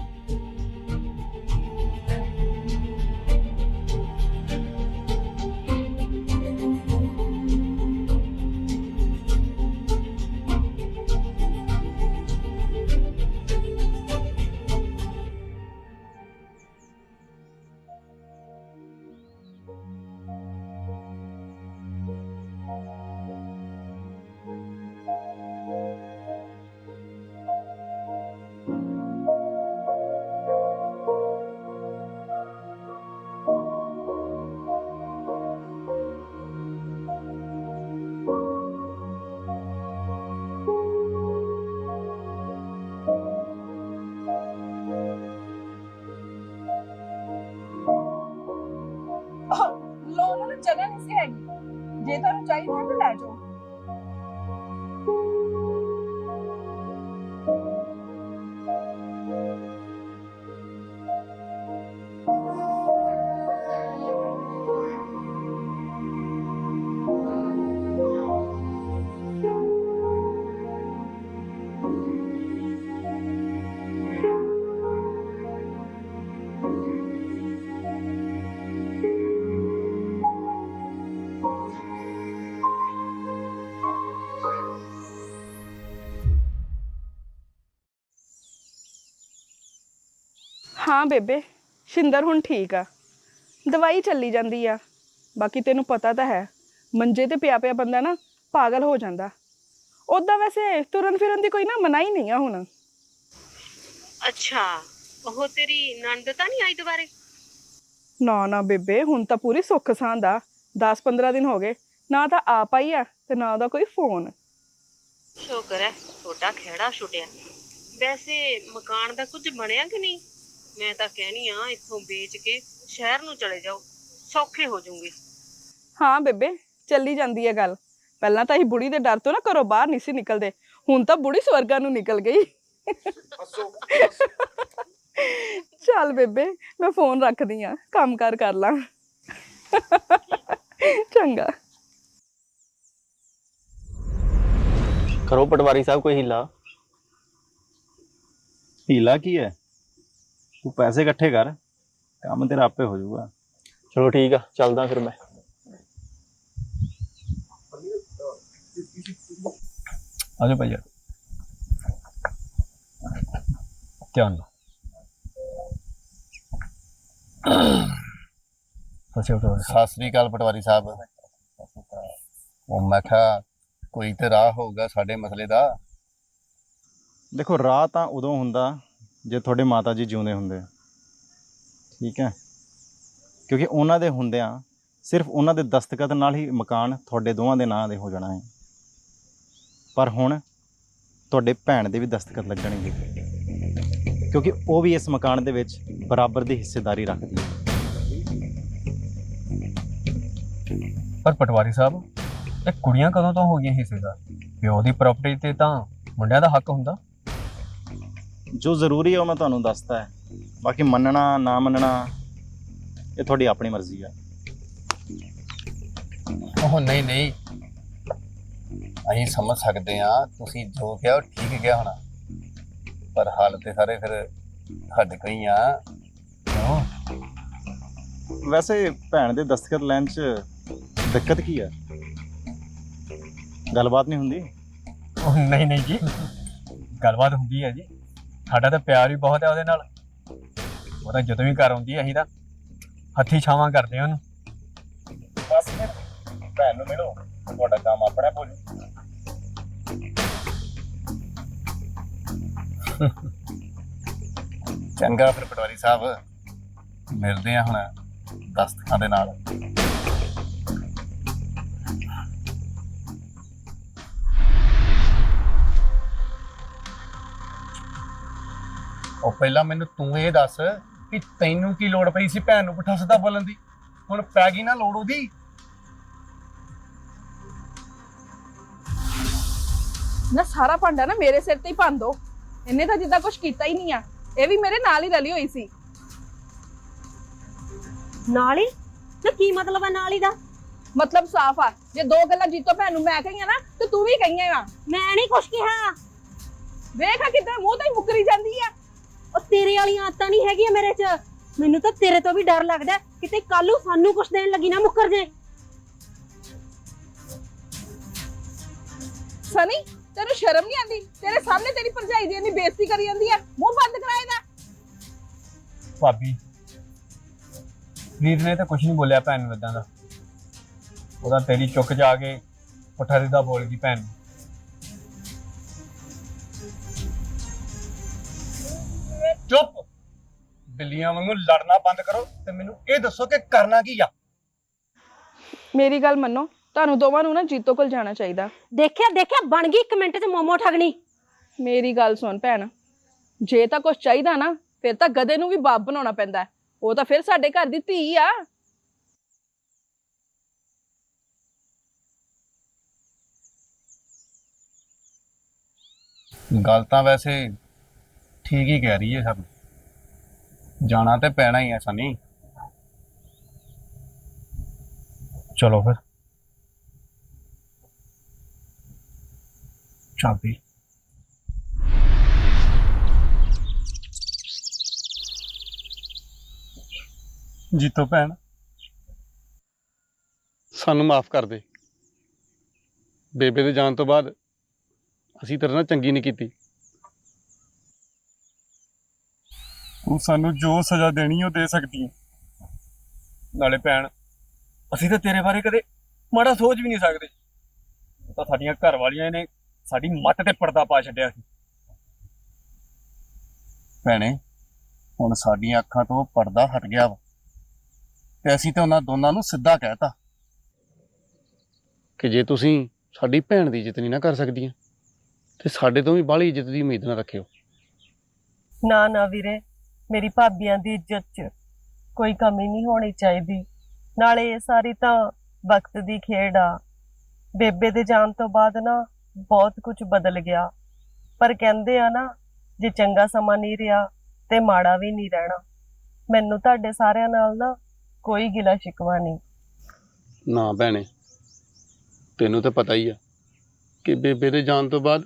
ਲੋ ਉਹਨਾਂ ਨੂੰ ਜਗ੍ਹਾ ਨਹੀਂ ਸੀ ਹੈਗੀ, ਜੇ ਤੁਹਾਨੂੰ ਚਾਹੀਦਾ ਹੈ ਤਾਂ ਲੈ ਜਾਓ। ਹਾਂ ਬੇਬੇ, ਸ਼ਿੰਦਰ ਹੁਣ ਠੀਕ ਆ, ਦਵਾਈ ਚੱਲੀ ਜਾਂਦੀ ਆ। ਬਾਕੀ ਤੈਨੂੰ ਪਤਾ ਤਾਂ ਹੈ, ਮੰਜੇ ਤੇ ਪਿਆ ਪਿਆ ਬੰਦਾ ਨਾ ਪਾਗਲ ਹੋ ਜਾਂਦਾ। ਉਦਾਂ ਵੈਸੇ ਤੁਰਨ ਫਿਰਨ ਦੀ ਕੋਈ ਨਾ ਮਨਾਹੀ ਨਹੀਂ ਆ ਹੁਣ। ਅੱਛਾ, ਉਹ ਤੇਰੀ ਨਣਦ ਤਾਂ ਨਹੀਂ ਆਈ ਦੁਬਾਰੇ? ਨਾ ਨਾ ਬੇਬੇ, ਹੁਣ ਤਾਂ ਪੂਰੀ ਸੁੱਖ ਸਾਂਦ ਆ। 10-15 ਦਿਨ ਹੋ ਗਏ, ਨਾ ਤਾਂ ਆ ਪਾਈ ਆ ਤੇ ਨਾ ਉਹਦਾ ਕੋਈ ਫੋਨ। ਸ਼ੁਕਰ ਹੈ ਛੋਟਾ ਖਹਿੜਾ ਛੁੱਟਿਆ। ਵੈਸੇ ਮਕਾਨ ਦਾ ਕੁਝ ਬਣਿਆ ਕਿ ਨਹੀਂ? ਮੈਂ ਤਾਂ ਕਹਿਣੀ ਆ ਇੱਥੋਂ ਵੇਚ ਕੇ ਸ਼ਹਿਰ ਨੂੰ ਚਲੇ ਜਾਓ, ਸੌਖੇ ਹੋ ਜਾਓਗੇ। ਹਾਂ ਬੇਬੇ, ਚੱਲੀ ਜਾਂਦੀ ਹੈ ਗੱਲ। ਪਹਿਲਾਂ ਤਾਂ ਅਸੀਂ ਬੁੜੀ ਦੇ ਡਰ ਤੋਂ ਨਾ ਘਰੋਂ ਬਾਹਰ ਨਹੀਂ ਸੀ ਨਿਕਲਦੇ, ਹੁਣ ਤਾਂ ਬੁੜੀ ਸਵਰਗਾਂ ਨੂੰ ਨਿਕਲ ਗਈ। ਚੱਲ ਬੇਬੇ ਮੈਂ ਫੋਨ ਰੱਖਦੀ ਆ, ਕੰਮ ਕਰ ਲਾਂ। ਚੰਗਾ। ਕਰੋ ਪਟਵਾਰੀ ਸਾਹਿਬ ਕੋਈ ਹੀਲਾ। ਹੀਲਾ ਕੀ ਹੈ? ਤੂੰ ਪੈਸੇ ਇਕੱਠੇ ਕਰ, ਕੰਮ ਤੇਰਾ ਆਪੇ ਹੋ ਜਾਊਗਾ। ਚਲੋ ਠੀਕ ਆ, ਚੱਲਦਾ ਫਿਰ ਮੈਂ। ਆਜੋ ਭਾਈ ਯਾਰ, ਧਿਆਨ ਨਾਲ। ਸਤਿ ਸ੍ਰੀ ਅਕਾਲ ਪਟਵਾਰੀ ਸਾਹਿਬ। ਉਹ ਮੈਂ ਕਿਹਾ ਕੋਈ ਤੇ ਰਾਹ ਹੋਊਗਾ ਸਾਡੇ ਮਸਲੇ ਦਾ। ਦੇਖੋ ਰਾਹ ਤਾਂ ਉਦੋਂ ਹੁੰਦਾ ਜੇ ਤੁਹਾਡੇ ਮਾਤਾ ਜੀ ਜਿਉਂਦੇ ਹੁੰਦੇ, ਠੀਕ ਹੈ? ਕਿਉਂਕਿ ਉਹਨਾਂ ਦੇ ਹੁੰਦਿਆਂ ਸਿਰਫ ਉਹਨਾਂ ਦੇ ਦਸਤਖਤ ਨਾਲ ਹੀ ਮਕਾਨ ਤੁਹਾਡੇ ਦੋਵਾਂ ਦੇ ਨਾਂ ਦੇ ਹੋ ਜਾਣਾ ਹੈ। ਪਰ ਹੁਣ ਤੁਹਾਡੇ ਭੈਣ ਦੇ ਵੀ ਦਸਤਖਤ ਲੱਗਣਗੇ, ਕਿਉਂਕਿ ਉਹ ਵੀ ਇਸ ਮਕਾਨ ਦੇ ਵਿੱਚ ਬਰਾਬਰ ਦੀ ਹਿੱਸੇਦਾਰੀ ਰੱਖਦੀ ਹੈ। ਪਰ ਪਟਵਾਰੀ ਸਾਹਿਬ, ਇਹ ਕੁੜੀਆਂ ਕਦੋਂ ਤੋਂ ਹੋ ਗਈਆਂ ਹਿੱਸੇਦਾਰ? ਪਿਓ ਦੀ ਪ੍ਰਾਪਰਟੀ ਤੇ ਤਾਂ ਮੁੰਡਿਆਂ ਦਾ ਹੱਕ ਹੁੰਦਾ। ਜੋ ਜ਼ਰੂਰੀ ਹੈ ਉਹ ਮੈਂ ਤੁਹਾਨੂੰ ਦੱਸਦਾ ਹੈ, ਬਾਕੀ ਮੰਨਣਾ ਨਾ ਮੰਨਣਾ ਇਹ ਤੁਹਾਡੀ ਆਪਣੀ ਮਰਜ਼ੀ ਹੈ। ਉਹ ਨਹੀਂ ਨਹੀਂ, ਅਸੀਂ ਸਮਝ ਸਕਦੇ ਹਾਂ ਤੁਸੀਂ ਜੋ ਕਿਹਾ ਉਹ ਠੀਕ ਕਿਹਾ ਹੋਣਾ, ਪਰ ਹਾਲ ਤੇ ਸਾਰੇ ਫਿਰ ਸਾਡੇ ਕੋਈ ਆ। ਕਿਉਂ? ਵੈਸੇ ਭੈਣ ਦੇ ਦਸਤਖਤ ਲੈਣ 'ਚ ਦਿੱਕਤ ਕੀ ਹੈ? ਗੱਲਬਾਤ ਨਹੀਂ ਹੁੰਦੀ? ਉਹ ਨਹੀਂ ਨਹੀਂ ਜੀ, ਗੱਲਬਾਤ ਹੁੰਦੀ ਹੈ ਜੀ। ਸਾਡਾ ਤਾਂ ਪਿਆਰ ਵੀ ਬਹੁਤ ਹੈ ਉਹਦੇ ਨਾਲ। ਉਹ ਤਾਂ ਜਦੋਂ ਵੀ ਘਰ ਆਉਂਦੀ ਹੈ ਅਸੀਂ ਤਾਂ ਹੱਥੀਂ ਛਾਵਾਂ ਕਰਦੇ ਹਾਂ ਉਹਨੂੰ। ਬਸ ਫਿਰ ਭੈਣ ਨੂੰ ਮਿਲੋ, ਤੁਹਾਡਾ ਕੰਮ ਆਪਣਾ ਭੁੱਲ। ਚੰਗਾ ਫਿਰ ਪਟਵਾਰੀ ਸਾਹਿਬ, ਮਿਲਦੇ ਆ ਹੁਣ ਦਸਤਖਤਾਂ ਦੇ ਨਾਲ। ਉਹ ਪਹਿਲਾਂ ਮੈਨੂੰ ਤੂੰ ਇਹ ਦੱਸ ਕਿ ਤੈਨੂੰ ਕੀ ਲੋੜ ਪਈ ਸੀ ਭੈਣ ਨੂੰ ਪੁੱਠਾ ਸਿੱਧਾ ਬੋਲਣ ਦੀ? ਹੁਣ ਪੈ ਗਈ ਨਾ ਲੋੜ ਉਹਦੀ। ਨਾ ਸਾਰਾ ਭਾਂਡਾ ਨਾ ਮੇਰੇ ਸਿਰ ਤੇ ਹੀ ਭੰਨ ਦੋ। ਇਹਨੇ ਤਾਂ ਜਿੱਦਾਂ ਕੁਝ ਕੀਤਾ ਹੀ ਨਹੀਂ ਆ। ਇਹ ਵੀ ਮੇਰੇ ਨਾਲ ਹੀ ਰਲੀ ਹੋਈ ਸੀ। ਨਾਲ ਹੀ ਤੇ ਕੀ ਮਤਲਬ ਹੈ ਨਾਲ ਹੀ ਦਾ? ਮਤਲਬ ਸਾਫ਼ ਆ, ਜੇ ਦੋ ਗੱਲਾਂ ਜੀਤੋ ਭੈਣ ਨੂੰ ਮੈਂ ਕਹੀਆਂ ਨਾ ਤੇ ਤੂੰ ਵੀ ਕਹੀਆਂ ਆ। ਮੈਂ ਨਹੀਂ ਕੁਛ ਕਿਹਾ। ਵੇਖ ਆ ਕਿਦਾਂ ਮੂੰਹ ਤੇ ਮੁੱਕਰੀ ਜਾਂਦੀ ਆ। ਉਹ ਤੇਰੇ ਵਾਲੀਆਂ ਆਦਤਾਂ ਨਹੀਂ ਹੈਗੀਆਂ ਮੇਰੇ 'ਚ। ਮੈਨੂੰ ਤਾਂ ਤੇਰੇ ਤੋਂ ਵੀ ਡਰ ਲੱਗਦਾ, ਕਿਤੇ ਕੱਲ ਨੂੰ ਸਾਨੂੰ ਕੁਛ ਦੇਣ ਲੱਗੀ ਨਾ ਮੁੱਕਰ ਜੇ। ਸਨੀ ਤੈਨੂੰ ਸ਼ਰਮ ਨਹੀਂ ਆਉਂਦੀ? ਤੇਰੇ ਸਾਹਮਣੇ ਤੇਰੀ ਭਰਜਾਈ ਦੀ ਇੰਨੀ ਬੇਇੱਜ਼ਤੀ ਕਰੀ ਜਾਂਦੀ ਆ। ਮੂੰਹ ਬੰਦ ਕਰਾ ਇਹਦਾ। ਭਾਬੀ, ਵੀਰ ਨੇ ਤਾਂ ਕੁਝ ਨਹੀਂ ਬੋਲਿਆ ਭੈਣ ਨੂੰ ਇਦਾਂ ਦਾ। ਉਹਦਾ ਤੇਰੀ ਚੁੱਕ ਜਾ ਕੇ ਪੁੱਠਾ ਸਿੱਧਾ ਬੋਲ ਗਈ ਭੈਣ ਨੂੰ। ਚੁੱਪ, ਬਿੱਲੀਆਂ ਵਾਂਗੂ ਲੜਨਾ ਬੰਦ ਕਰੋ ਤੇ ਮੈਨੂੰ ਇਹ ਦੱਸੋ ਕਿ ਕਰਨਾ ਕੀ ਆ? ਮੇਰੀ ਗੱਲ ਮੰਨੋ, ਤੁਹਾਨੂੰ ਦੋਵਾਂ ਨੂੰ ਨਾ ਜੀਤੋ ਕੋਲ ਜਾਣਾ ਚਾਹੀਦਾ। ਦੇਖਿਆ ਬਣ ਗਈ 1 ਮਿੰਟ 'ਚ ਮੋਮੋ ਠਗਣੀ। ਮੇਰੀ ਗੱਲ ਸੁਣ ਭੈਣ, ਜੇ ਤਾਂ ਕੁਝ ਚਾਹੀਦਾ ਨਾ ਫਿਰ ਤਾਂ ਗਧੇ ਨੂੰ ਵੀ ਬਾਪ ਬਣਾਉਣਾ ਪੈਂਦਾ। ਉਹ ਤਾਂ ਫਿਰ ਸਾਡੇ ਘਰ ਦੀ ਧੀ ਆ। ਗੱਲ ਤਾਂ ਵੈਸੇ ਠੀਕ ਹੀ ਕਹਿ ਰਹੀ ਹੈ ਸਭ। ਜਾਣਾ ਤੇ ਪੈਣਾ ਹੀ ਐ ਸਨੀ। ਚਲੋ ਫਿਰ ਚਾਬੀ। ਜੀਤੋ ਭੈਣ, ਸਾਨੂੰ ਮਾਫ ਕਰ ਦੇ। ਬੇਬੇ ਦੇ ਜਾਣ ਤੋਂ ਬਾਅਦ ਅਸੀਂ ਤੇਰੇ ਨਾਲ ਚੰਗੀ ਨਹੀਂ ਕੀਤੀ। ਤੂੰ ਸਾਨੂੰ ਜੋ ਸਜ਼ਾ ਦੇਣੀ ਉਹ ਦੇ ਸਕਦੀ ਹੈ। ਨਾਲੇ ਭੈਣ, ਅਸੀਂ ਤਾਂ ਤੇਰੇ ਬਾਰੇ ਕਦੇ ਮਾੜਾ ਸੋਚ ਵੀ ਨਹੀਂ ਸਕਦੇ। ਉਹ ਤਾਂ ਸਾਡੀਆਂ ਘਰ ਵਾਲੀਆਂ ਨੇ ਸਾਡੀ ਮੱਤ ਤੇ ਪਰਦਾ ਪਾ ਛੱਡਿਆ ਸੀ। ਭੈਣੇ, ਹੁਣ ਸਾਡੀਆਂ ਅੱਖਾਂ ਤੋਂ ਪਰਦਾ ਹਟ ਗਿਆ ਵਾ ਤੇ ਅਸੀਂ ਤੇ ਉਹਨਾਂ ਦੋਨਾਂ ਨੂੰ ਸਿੱਧਾ ਕਹਿਤਾ ਕਿ ਜੇ ਤੁਸੀਂ ਸਾਡੀ ਭੈਣ ਦੀ ਇੱਜ਼ਤ ਨਹੀਂ ਨਾ ਕਰ ਸਕਦੀਆਂ ਤੇ ਸਾਡੇ ਤੋਂ ਵੀ ਬਾਹਲੀ ਇੱਜ਼ਤ ਦੀ ਉਮੀਦ ਨਾ ਰੱਖਿਓ। ਨਾ ਵੀਰੇ, ਮੇਰੀ ਭਾਬੀਆਂ ਦੀ ਇੱਜ਼ਤ 'ਚ ਕੋਈ ਕਮੀ ਨਹੀਂ ਹੋਣੀ ਚਾਹੀਦੀ। ਨਾਲੇ ਇਹ ਸਾਰੀ ਤਾਂ ਵਕਤ ਦੀ ਖੇਡ ਆ। ਬੇਬੇ ਦੇ ਜਾਣ ਤੋਂ ਬਾਅਦ ਨਾ ਬਹੁਤ ਕੁਝ ਬਦਲ ਗਿਆ, ਪਰ ਕਹਿੰਦੇ ਆ ਨਾ, ਜੇ ਚੰਗਾ ਸਮਾਂ ਨਹੀਂ ਰਿਹਾ ਤੇ ਮਾੜਾ ਵੀ ਨਹੀਂ ਰਹਿਣਾ। ਮੈਨੂੰ ਤੁਹਾਡੇ ਸਾਰਿਆਂ ਨਾਲ ਨਾ ਕੋਈ ਗਿਲਾ ਸ਼ਿਕਵਾ ਨਹੀਂ। ਨਾ ਭੈਣੇ, ਤੈਨੂੰ ਤਾਂ ਪਤਾ ਹੀ ਆ ਕਿ ਬੇਬੇ ਦੇ ਜਾਣ ਤੋਂ ਬਾਅਦ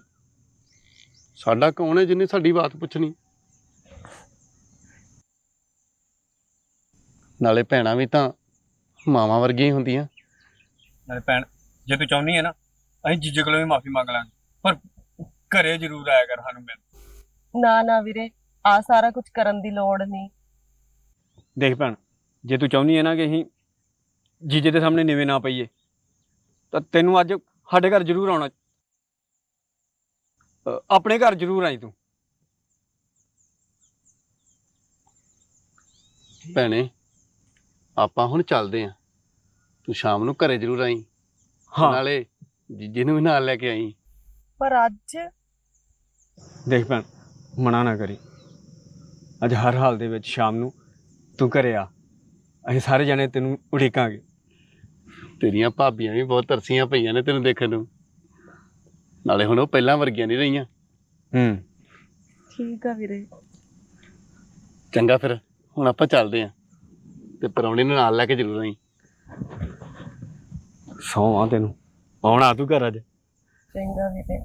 ਸਾਡਾ ਕੌਣ ਹੈ ਜਿਹਨੇ ਸਾਡੀ ਬਾਤ ਪੁੱਛਣੀ। ਨਾਲੇ ਭੈਣਾਂ ਵੀ ਤਾਂ ਮਾਵਾਂ ਵਰਗੀਆਂ ਹੀ ਹੁੰਦੀਆਂ। ਨਾਲੇ ਭੈਣ, ਜੇ ਤੂੰ ਚਾਹੁੰਦੀ ਹੈ ਨਾ, ਅਸੀਂ ਜੀਜੇ ਕੋਲੋਂ ਵੀ ਮਾਫੀ ਮੰਗ ਲਾਂਗੇ, ਪਰ ਘਰੇ ਜ਼ਰੂਰ ਆਇਆ ਕਰ ਸਾਨੂੰ ਮਿਲ। ਨਾ ਨਾ ਵੀਰੇ, ਆ ਸਾਰਾ ਕੁਝ ਕਰਨ ਦੀ ਲੋੜ ਨਹੀਂ। ਦੇਖ ਭੈਣ, ਜੇ ਤੂੰ ਚਾਹੁੰਦੀ ਹੈ ਨਾ ਕਿ ਅਸੀਂ ਜੀਜੇ ਦੇ ਸਾਹਮਣੇ ਨੀਵੇਂ ਨਾ ਪਈਏ, ਤਾਂ ਤੈਨੂੰ ਅੱਜ ਸਾਡੇ ਘਰ ਜ਼ਰੂਰ ਆਉਣਾ। ਆਪਣੇ ਘਰ ਜ਼ਰੂਰ ਆਈ ਤੂੰ। ਭੈਣੇ, ਆਪਾਂ ਹੁਣ ਚੱਲਦੇ ਆਂ, ਤੂੰ ਸ਼ਾਮ ਨੂੰ ਘਰੇ ਜ਼ਰੂਰ ਆਈ। ਹਾਂ, ਨਾਲੇ ਜੀਜੇ ਨੂੰ ਵੀ ਨਾਲ ਲੈ ਕੇ ਆਈ। ਪਰ ਅੱਜ ਦੇਖ ਭੈਣ, ਮਨਾ ਨਾ ਕਰੀ। ਅੱਜ ਹਰ ਹਾਲ ਦੇ ਵਿੱਚ ਸ਼ਾਮ ਨੂੰ ਤੂੰ ਘਰੇ ਆ, ਅਸੀਂ ਸਾਰੇ ਜਣੇ ਤੈਨੂੰ ਉਡੀਕਾਂਗੇ। ਤੇਰੀਆਂ ਭਾਬੀਆਂ ਵੀ ਬਹੁਤ ਤਰਸੀਆਂ ਪਈਆਂ ਨੇ ਤੈਨੂੰ ਦੇਖਣ ਨੂੰ। ਨਾਲੇ ਹੁਣ ਉਹ ਪਹਿਲਾਂ ਵਰਗੀਆਂ ਨਹੀਂ ਰਹੀਆਂ। ਠੀਕ ਆ ਵੀਰੇ। ਚੰਗਾ, ਫਿਰ ਹੁਣ ਆਪਾਂ ਚੱਲਦੇ ਆਂ ਤੇ ਪ੍ਰਾਹੁਣੇ ਨੂੰ ਨਾਲ ਲੈ ਕੇ ਜ਼ਰੂਰ ਆਈ। ਸੌਂ ਆ ਤੈਨੂੰ, ਆਉਣਾ ਤੂੰ ਘਰ ਅੱਜ। ਚੰਗਾ ਵੀਰੇ।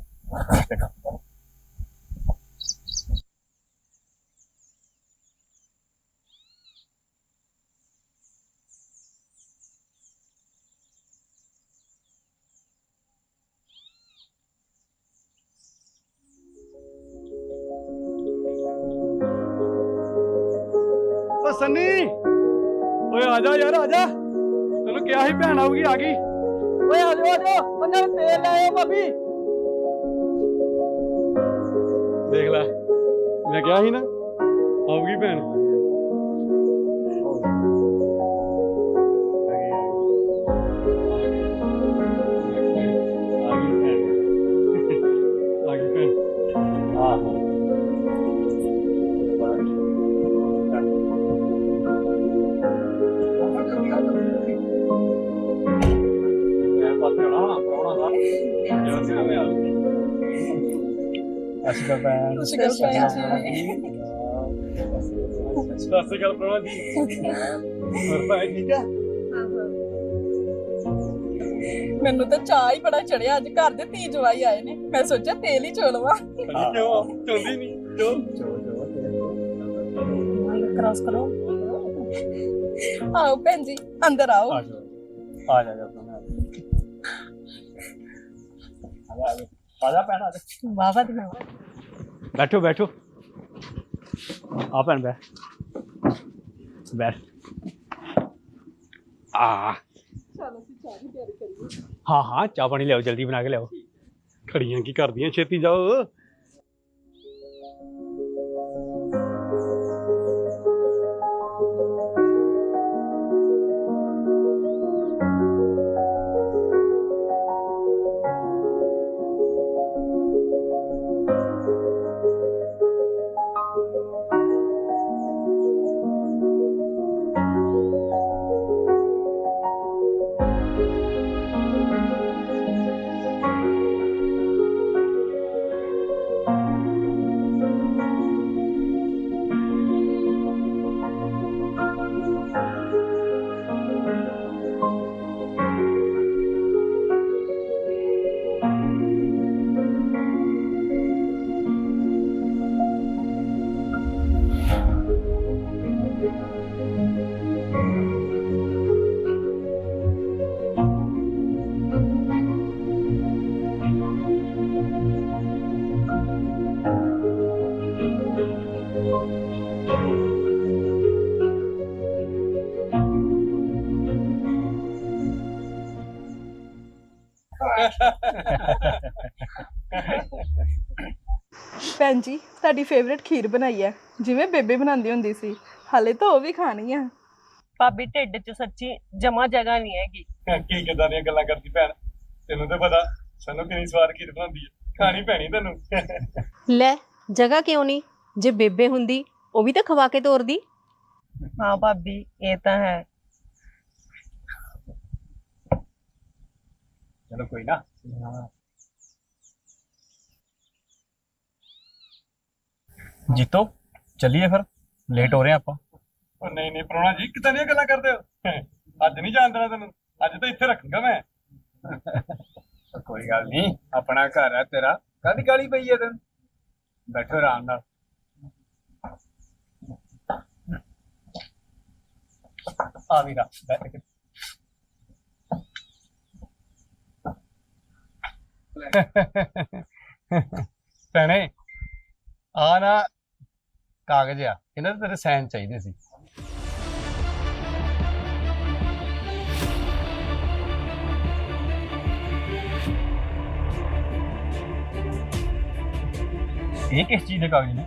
ਓ ਸੰਨੀ, ਓਏ ਆ ਜਾ ਯਾਰ, ਆ ਜਾ। ਤੈਨੂੰ ਕਿਹਾ ਸੀ ਭੈਣ ਆਊਗੀ, ਆ ਗਈ। ਓਏ ਆ ਜਾ, ਆ ਜਾ। ਉਹਨਾਂ ਨੇ ਤੇਲ ਲਾਇਆ ਭਾਬੀ। ਦੇਖ ਲੈ, ਮੈਂ ਕਿਹਾ ਸੀ ਨਾ ਆਊਗੀ ਭੈਣ। ਮੈਨੂੰ ਤਾਂ ਚਾਹ ਹੀ ਬੜਾ ਚੜਿਆ, ਅੱਜ ਘਰ ਦੇ ਧੀ ਜਵਾਈ ਆਏ ਨੇ, ਮੈਂ ਸੋਚਿਆ ਤੇਲ ਹੀ ਚੋਲਵਾ। ਚੋਂਦੀ ਨਹੀਂ ਕ੍ਰਾਸ ਕਰੋ। ਆਓ ਭੈਣ ਜੀ, ਅੰਦਰ ਆਓ। ਆ ਜਾ ਭੈਣ, ਆ ਜਾ। ਵਾਵਾ ਦਿਨਾ ਬੈਠੋ ਬੈਠੋ, ਆ ਭੈਣ ਬੈਠ ਬੈਠ। ਆ ਚਲੋ ਅਸੀਂ ਚਾਹ ਦੀ ਤਿਆਰੀ ਕਰੀਏ। ਹਾਂ ਹਾਂ, ਚਾਹ ਪਾਣੀ ਲਿਆਓ, ਜਲਦੀ ਬਣਾ ਕੇ ਲਿਆਓ। ਖੜੀਆਂ ਕੀ ਕਰਦੀਆਂ, ਛੇਤੀ ਜਾਓ। ਭੈਣ ਜੀ, ਤੁਹਾਡੀ ਫੇਵਰੇਟ ਖੀਰ ਬਣਾਈ ਹੈ, ਜਿਵੇਂ ਬੇਬੇ ਬਣਾਉਂਦੀ ਹੁੰਦੀ ਸੀ। ਹਾਲੇ ਤਾਂ ਉਹ ਵੀ ਖਾਣੀ ਆ। ਭਾਬੀ, ਢਿੱਡ 'ਚ ਸੱਚੀ ਜਮਾ ਜਗ੍ਹਾ ਨਹੀਂ ਹੈਗੀ। ਕੀ ਕਿੱਦਾਂ ਦੀਆਂ ਗੱਲਾਂ ਕਰਦੀ ਭੈਣ, ਤੈਨੂੰ ਤਾਂ ਪਤਾ ਸਾਨੂੰ ਕਿੰਨੀ ਸਵਾਦ ਖੀਰ ਬਣਾਉਂਦੀ ਹੈ, ਖਾਣੀ ਪੈਣੀ ਤੈਨੂੰ। ਲੈ, ਜਗ੍ਹਾ ਕਿਉਂ ਨਹੀਂ? ਜੇ ਬੇਬੇ ਹੁੰਦੀ ਉਹ ਵੀ ਤਾਂ ਖਵਾ ਕੇ ਤੋਰਦੀ। ਹਾਂ ਭਾਬੀ, ਇਹ ਤਾਂ ਹੈ। ਚਲੋ ਕੋਈ ਨਾ। ਜੀਤੋ ਚੱਲੀਏ ਫਿਰ, ਲੇਟ ਹੋ ਰਹੇ ਆਪਾਂ। ਉਹ ਨਹੀਂ ਨਹੀਂ ਪ੍ਰਾਹੁਣਾ ਜੀ, ਕਿੱਦਾਂ ਦੀਆਂ ਗੱਲਾਂ ਕਰਦੇ ਹੋ? ਅੱਜ ਨਹੀਂ ਜਾਣ ਦੇਣਾ ਤੈਨੂੰ, ਅੱਜ ਤਾਂ ਇੱਥੇ ਰੱਖੂੰਗਾ ਮੈਂ। ਕੋਈ ਗੱਲ ਨਹੀਂ, ਆਪਣਾ ਘਰ ਹੈ ਤੇਰਾ, ਕਾਹਦੀ ਗਾਲੀ ਪਈ ਹੈ ਤੈਨੂੰ? ਬੈਠੋ ਆਰਾਮ ਨਾਲ। ਆ ਵੀਰਾ ਬੈਠ ਕੇ। ਭੈਣੇ ਆ ਨਾ ਕਾਗਜ਼ ਆ, ਇਹਨਾਂ ਤੇ ਤੇਰੇ ਸਾਈਨ ਚਾਹੀਦੇ ਸੀ। ਇਹ ਕਿਸ ਚੀਜ਼ ਦੇ ਕਾਗਜ਼ ਨੇ?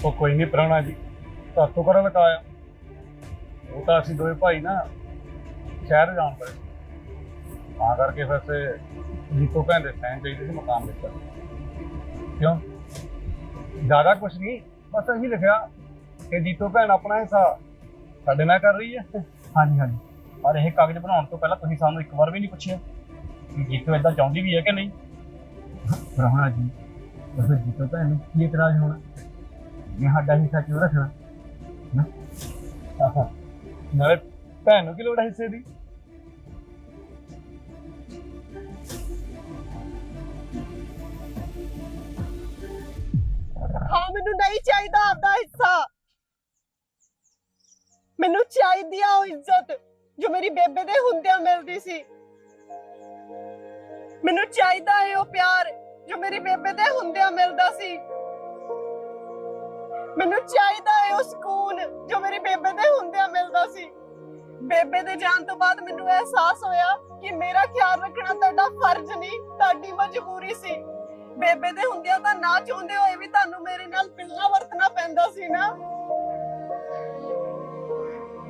ਉਹ ਕੋਈ ਨਹੀਂ ਪ੍ਰਾਹੁਣਾ ਜੀ, ਤੁਹਾਤੋਂ ਕਰਨ ਲਗਾਇਆ। ਉਹ ਤਾਂ ਅਸੀਂ ਦੋਵੇਂ ਭਾਈ ਨਾ ਸ਼ਹਿਰ ਜਾਣ ਪਏ, ਤਾਂ ਕਰਕੇ ਫਿਰ ਤੇ ਜੀਤੋ ਭੈਣ ਦੇ ਸਾਈਨ ਚਾਹੀਦੇ ਸੀ ਮਕਾਨ ਦੇ ਉੱਪਰ। ਕਿਉਂ? ਜ਼ਿਆਦਾ ਕੁਛ ਨਹੀਂ, ਬਸ ਇਹੀ ਲਿਖਿਆ ਕਿ ਜੀਤੋ ਭੈਣ ਆਪਣਾ ਹਿੱਸਾ ਸਾਡੇ ਨਾਲ ਕਰ ਰਹੀ ਹੈ। ਹਾਂਜੀ ਹਾਂਜੀ, ਪਰ ਇਹ ਕਾਗਜ਼ ਬਣਾਉਣ ਤੋਂ ਪਹਿਲਾਂ ਤੁਸੀਂ ਸਾਨੂੰ ਇੱਕ ਵਾਰ ਵੀ ਨਹੀਂ ਪੁੱਛਿਆ ਕਿ ਜੀਤੋ ਏਦਾਂ ਚਾਹੁੰਦੀ ਵੀ ਹੈ ਕਿ ਨਹੀਂ। ਪ੍ਰਾਹੁਣਾ ਜੀ, ਬਸ ਜੀਤੋ ਭੈਣ ਨੂੰ ਕੀ ਇਤਰਾਜ਼ ਹੋਣਾ? ਇਹ ਸਾਡਾ ਹਿੱਸਾ ਕਿਉਂ ਰੱਖਣਾ? ਨਾਲੇ ਭੈਣ ਨੂੰ ਕੀ ਲੋੜ ਹੈ ਹਿੱਸੇ ਦੀ? ਹਾਂ, ਮੈਨੂੰ ਨਹੀਂ ਚਾਹੀਦਾ ਆਪਦਾ ਹਿੱਸਾ। ਮੈਨੂੰ ਚਾਹੀਦੀ ਆ ਉਹ ਇੱਜ਼ਤ ਜੋ ਮੇਰੀ ਬੇਬੇ ਦੇ ਹੁੰਦਿਆਂ ਮਿਲਦੀ ਸੀ। ਮੈਨੂੰ ਚਾਹੀਦਾ ਹੈ ਉਹ ਪਿਆਰ ਜੋ ਮੇਰੀ ਬੇਬੇ ਦੇ ਹੁੰਦਿਆਂ ਮਿਲਦਾ ਸੀ। ਮੈਨੂੰ ਚਾਹੀਦਾ ਹੈ ਉਹ ਸਕੂਨ ਜੋ ਮੇਰੀ ਬੇਬੇ ਦੇ ਹੁੰਦਿਆਂ ਮਿਲਦਾ ਸੀ। ਬੇਬੇ ਦੇ ਜਾਣ ਤੋਂ ਬਾਅਦ ਮੈਨੂੰ ਅਹਿਸਾਸ ਹੋਇਆ ਕਿ ਮੇਰਾ ਖਿਆਲ ਰੱਖਣਾ ਤੁਹਾਡਾ ਫਰਜ਼ ਨਹੀਂ, ਤੁਹਾਡੀ ਮਜਬੂਰੀ ਸੀ। ਬੇਬੇ ਦੇ ਹੁੰਦਿਆਂ ਤਾਂ ਨਾ ਚਾਹੁੰਦੇ ਹੋਏ ਵੀ ਤੁਹਾਨੂੰ ਮੇਰੇ ਨਾਲ ਮਿਲਣਾ ਵਰਤਣਾ ਪੈਂਦਾ ਸੀ ਨਾ।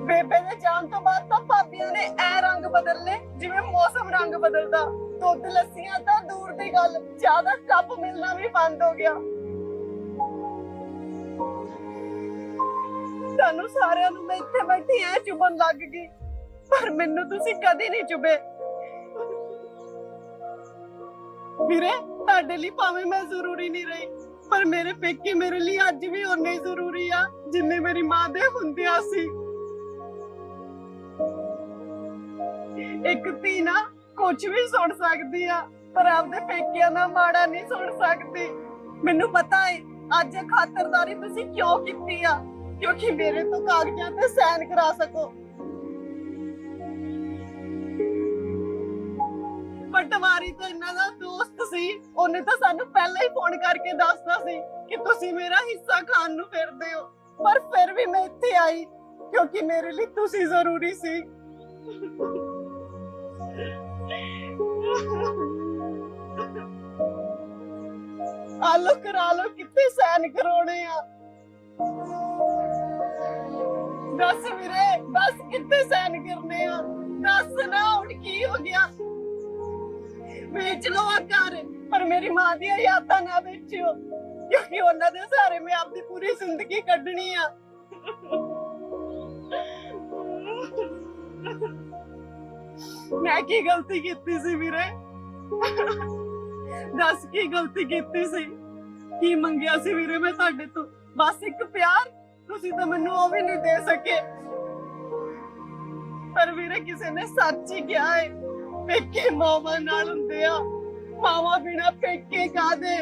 ਬੇਬੇ ਦੇ ਜਾਣ ਤੋਂ ਬਾਅਦ ਤਾਂ ਭਾਬੀਆਂ ਨੇ ਐ ਰੰਗ ਬਦਲਨੇ ਜਿਵੇਂ ਮੌਸਮ ਰੰਗ ਬਦਲਦਾ। ਦੁੱਧ ਲੱਸੀਆਂ ਤਾਂ ਦੂਰ ਦੀ ਗੱਲ, ਚਾਹ ਦਾ ਕੱਪ ਮਿਲਣਾ ਵੀ ਬੰਦ ਹੋ ਗਿਆ। ਤੁਹਾਨੂੰ ਸਾਰਿਆਂ ਨੂੰ ਮੈਂ ਇੱਥੇ ਬੈਠੀ ਐ ਚੁਭਣ ਲੱਗ ਗਈ, ਪਰ ਮੈਨੂੰ ਤੁਸੀਂ ਕਦੇ ਨਹੀਂ ਚੁਭੇ। ਵੀਰੇ, ਤੁਹਾਡੇ ਲਈ ਭਾਵੇਂ ਮੈਂ ਜ਼ਰੂਰੀ ਨਹੀਂ ਰਹੀ, ਪਰ ਮੇਰੇ ਪੇਕੇ ਮੇਰੇ ਲਈ ਅੱਜ ਵੀ ਓਨੇ ਹੀ ਜ਼ਰੂਰੀ ਆ ਜਿੰਨੇ ਮੇਰੀ ਮਾਂ ਦੇ ਹੁੰਦਿਆਂ ਸੀ। ਇੱਕ ਧੀ ਨਾ ਕੁਝ ਵੀ ਸੁਣ ਸਕਦੀ ਆ, ਪਰ ਆਪਦੇ ਪੇਕਿਆਂ ਦਾ ਮਾੜਾ ਨਹੀਂ ਸੁਣ ਸਕਦੀ। ਮੈਨੂੰ ਪਤਾ ਹੈ ਅੱਜ ਇਹ ਖਾਤਰਦਾਰੀ ਤੁਸੀਂ ਕਿਉਂ ਕੀਤੀ ਆ, ਕਿਉਂਕਿ ਮੇਰੇ ਤੋਂ ਕਾਗਜ਼ਾਂ ਤੇ ਸਾਈਨ ਕਰਾ ਸਕੋ। ਪਟਵਾਰੀ ਤਾਂ ਇਹਨਾਂ ਦਾ ਦੋਸਤ ਸੀ, ਉਹਨੇ ਤਾਂ ਸਾਨੂੰ ਪਹਿਲਾਂ ਹੀ ਫੋਨ ਕਰਕੇ ਦੱਸਦਾ ਸੀ ਕਿ ਤੁਸੀਂ ਮੇਰਾ ਹਿੱਸਾ ਖਾਣ ਨੂੰ ਫਿਰਦੇ ਹੋ। ਪਰ ਫਿਰ ਵੀ ਮੈਂ ਇੱਥੇ ਆਈ ਕਿਉਂਕਿ ਮੇਰੇ ਲਈ ਤੁਸੀਂ ਜ਼ਰੂਰੀ ਸੀ। ਆਲੋ ਕਰਾ ਲੋ, ਕਿੱਥੇ ਸਾਈਨ ਕਰਾਉਣੇ ਆ? ਦੱਸ ਵੀਰੇ, ਦੱਸ ਕਿੱਥੇ ਸਾਈਨ ਕਰਨੇ ਆ? ਦੱਸ ਨਾ, ਹੁਣ ਕੀ ਹੋ ਗਿਆ? ਵੇਚ ਲੋ ਆ ਘਰ, ਪਰ ਮੇਰੀ ਮਾਂ ਦੀਆਂ ਯਾਦਾਂ ਨਾ ਵੇਚਿਓ, ਕਿਉਂਕਿ ਉਹਨਾਂ ਦੇ ਸਹਾਰੇ ਮੈਂ ਆਪਣੀ ਪੂਰੀ ਜ਼ਿੰਦਗੀ ਕੱਢਣੀ ਆ। ਮੈਂ ਕੀ ਗਲਤੀ ਕੀਤੀ ਸੀ ਵੀਰੇ? ਦੱਸ ਕੀ ਗਲਤੀ ਕੀਤੀ ਸੀ? ਕੀ ਮੰਗਿਆ ਸੀ ਵੀਰੇ ਮੈਂ ਤੁਹਾਡੇ ਤੋਂ? ਬਸ ਇੱਕ ਪਿਆਰ, ਤੁਸੀਂ ਤਾਂ ਮੈਨੂੰ ਉਹ ਵੀ ਨਹੀਂ ਦੇ ਸਕੇ। ਪਰ ਵੀਰੇ, ਕਿਸੇ ਨੇ ਸੱਚ ਹੀ ਕਿਹਾ ਹੈ, ਪੇਕੇ ਮਾਵਾਂ ਨਾਲ ਹੁੰਦੇ ਆ, ਮਾਵਾਂ ਬਿਨਾ ਪੇਕੇ ਕਾਹਦੇ।